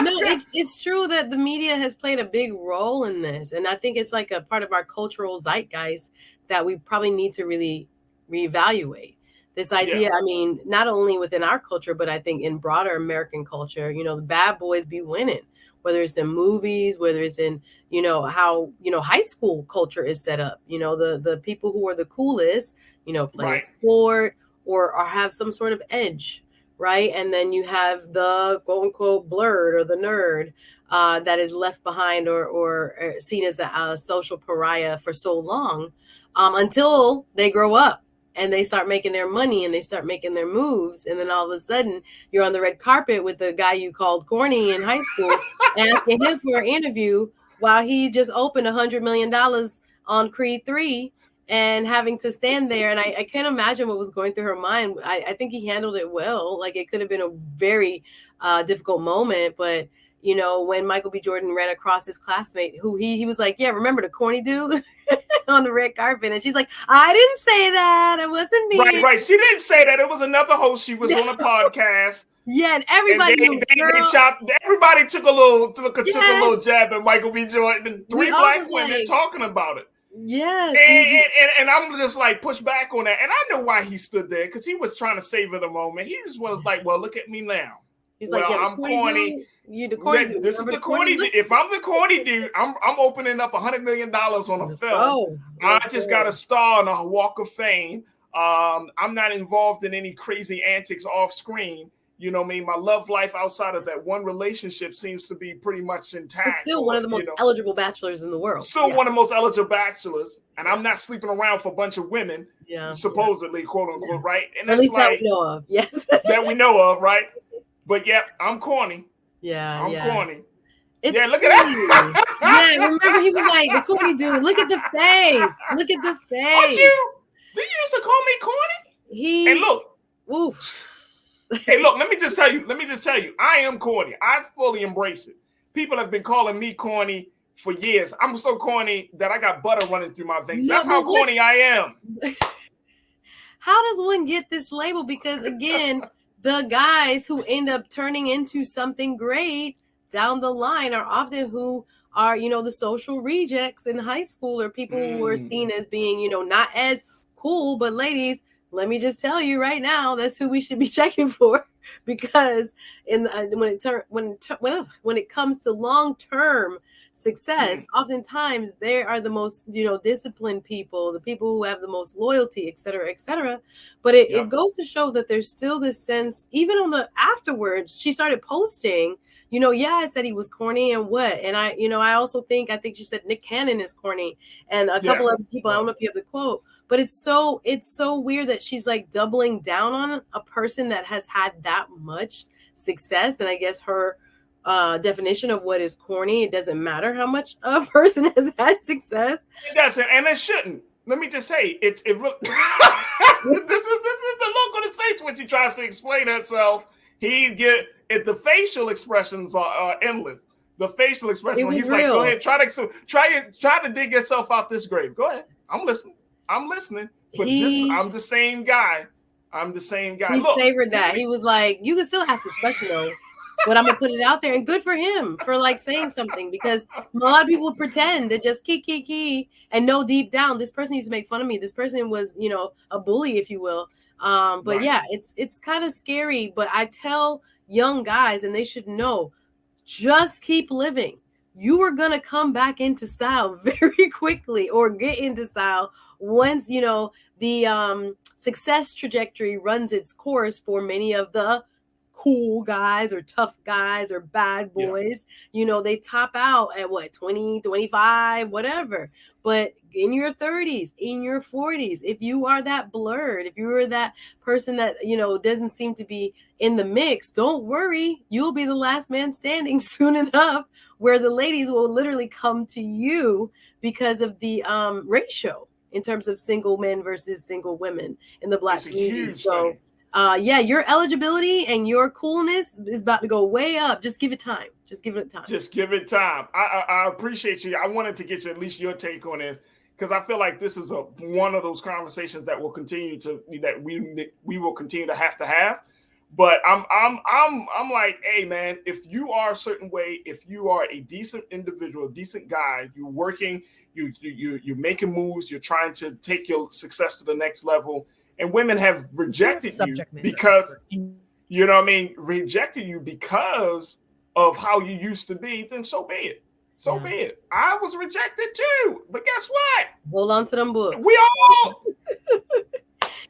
No, it's true that the media has played a big role in this. And I think it's like a part of our cultural zeitgeist that we probably need to really reevaluate. This idea, I mean, not only within our culture, but I think in broader American culture, the bad boys be winning, whether it's in movies, whether it's in, how, high school culture is set up, the people who are the coolest, play a sport or have some sort of edge. Right. And then you have the quote unquote blurred or the nerd that is left behind or seen as a social pariah for so long until they grow up and they start making their money and they start making their moves. And then all of a sudden you're on the red carpet with the guy you called corny in high school asking him for an interview while he just opened $100 million on Creed 3. And having to stand there, and I can't imagine what was going through her mind. I think he handled it well. Like, it could have been a very difficult moment, but when Michael B. Jordan ran across his classmate, who he was like, "Yeah, remember the corny dude on the red carpet?" And she's like, "I didn't say that. It wasn't me." Right. She didn't say that. It was another host. She was on a podcast. Yeah, and everybody everybody took a little jab at Michael B. Jordan. And three black women talking about it. Yes. And I'm just like push back on that. And I know why he stood there, because he was trying to savor the moment. He just was like, well, look at me now. He's well, like, yeah, I'm corny. You the corny dude. This is the corny dude. If I'm the corny dude, I'm opening up $100 million on a film. I just got a star on a Walk of Fame. I'm not involved in any crazy antics off screen. You know what I mean? My love life outside of that one relationship seems to be pretty much intact. He's still one of the most eligible bachelors in the world. One of the most eligible bachelors. And I'm not sleeping around for a bunch of women, supposedly, quote unquote, right? And at least that we know of, yes. That we know of, right? But I'm corny. Yeah, I'm corny. Look at that. Yeah, remember he was like, the corny dude, look at the face. Look at the face. Aren't you? Did you used to call me corny? And look. Oof. Hey, look, let me just tell you, I am corny. I fully embrace it. People have been calling me corny for years. I'm so corny that I got butter running through my veins. That's how corny I am. How does one get this label? Because again, the guys who end up turning into something great down the line are often who are, the social rejects in high school, or people who are seen as being, not as cool. But ladies, let me just tell you right now, that's who we should be checking for, because when it comes to long-term success, oftentimes they are the most, disciplined people, the people who have the most loyalty, et cetera, et cetera. But it goes to show that there's still this sense, even on the afterwards, she started posting, I said he was corny and what? And I also think she said Nick Cannon is corny and a couple other people. I don't know if you have the quote. But it's so weird that she's like doubling down on a person that has had that much success. And I guess her definition of what is corny, it doesn't matter how much a person has had success. It doesn't, and it shouldn't. Let me just say, it really this is the look on his face when she tries to explain herself. The facial expressions are endless. The facial expression when he's like, go ahead, try to dig yourself out this grave. Go ahead. I'm listening. But I'm the same guy. He savored that. He was like, you can still ask this question though. but I'm gonna put it out there, and good for him for like saying something, because a lot of people pretend to just key and know deep down this person used to make fun of me. This person was, you know, a bully, if you will. But Right. yeah, it's kind of scary. But I tell young guys, and they should know, just keep living. You are gonna come back into style very quickly, or get into style once, you know, the success trajectory runs its course for many of the cool guys or tough guys or bad boys. You know, they top out at what, 20, 25, whatever. But in your 30s, in your 40s, if you are that blurred, if you are that person that, you know, doesn't seem to be in the mix, don't worry, you'll be the last man standing soon enough, where the ladies will literally come to you because of the ratio in terms of single men versus single women in the Black community. So yeah, your eligibility and your coolness is about to go way up. Just give it time. Just give it time. Just give it time. I appreciate you. I wanted to get you at least your take on this, because I feel like this is one of those conversations that will continue we will continue to have. But I'm like, hey man, if you are a certain way, if you are a decent individual, a decent guy, you're working, you're making moves, you're trying to take your success to the next level, and women have rejected you because, you know what I mean, rejected you because of how you used to be, then so be it. So be it. I was rejected too, but guess what? Hold on to them books. We all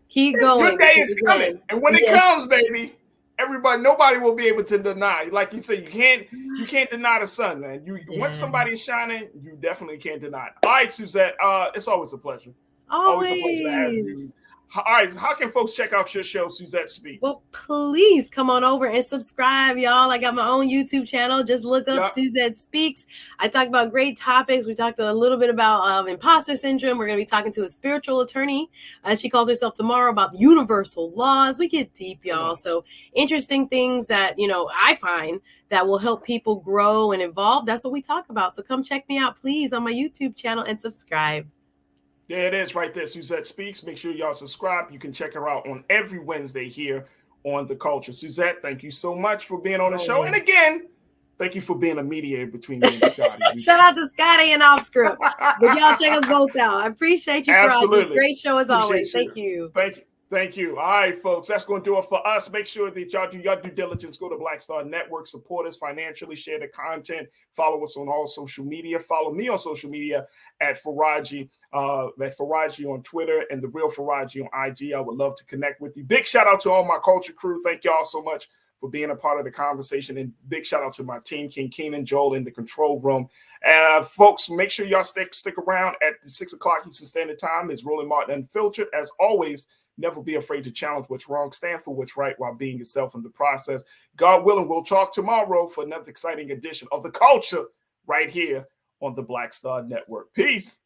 keep going. Good day is coming, and when it comes, baby, nobody will be able to deny. Like you said, you can't deny the sun, man. Once somebody is shining, you definitely can't deny it. All right, Suzette, it's always a pleasure. Always a pleasure to have you. All right, how can folks check out your show, Suzette Speaks? Well, please come on over and subscribe, y'all. I got my own YouTube channel. Just look up Suzette Speaks. I talk about great topics. We talked a little bit about imposter syndrome. We're going to be talking to a spiritual attorney, as she calls herself, tomorrow, about universal laws. We get deep, y'all. So interesting things that, you know, I find that will help people grow and evolve. That's what we talk about. So come check me out, please, on my YouTube channel and subscribe. There it is right there, Suzette Speaks. Make sure y'all subscribe. You can check her out on every Wednesday here on The Culture. Suzette, thank you so much for being on the show. And again, thank you for being a mediator between me and Scotty. Shout out to Scotty and Off Script. But y'all check us both out. I appreciate you. Absolutely. Great show as always. Thank you. Thank you. All right, folks, that's going to do it for us. Make sure that y'all do your due diligence. Go to Black Star Network, support us financially, share the content, follow us on all social media. Follow me on social media at Faraji on Twitter, and The Real Faraji on IG. I would love to connect with you. Big shout out to all my culture crew. Thank y'all so much for being a part of the conversation, and big shout out to my team, King Keenan, Joel in the control room. Folks, make sure y'all stick around at the 6 o'clock Eastern Standard Time. It's Roland Martin Unfiltered. As always, never be afraid to challenge what's wrong. Stand for what's right while being yourself in the process. God willing, we'll talk tomorrow for another exciting edition of The Culture right here on the Black Star Network. Peace.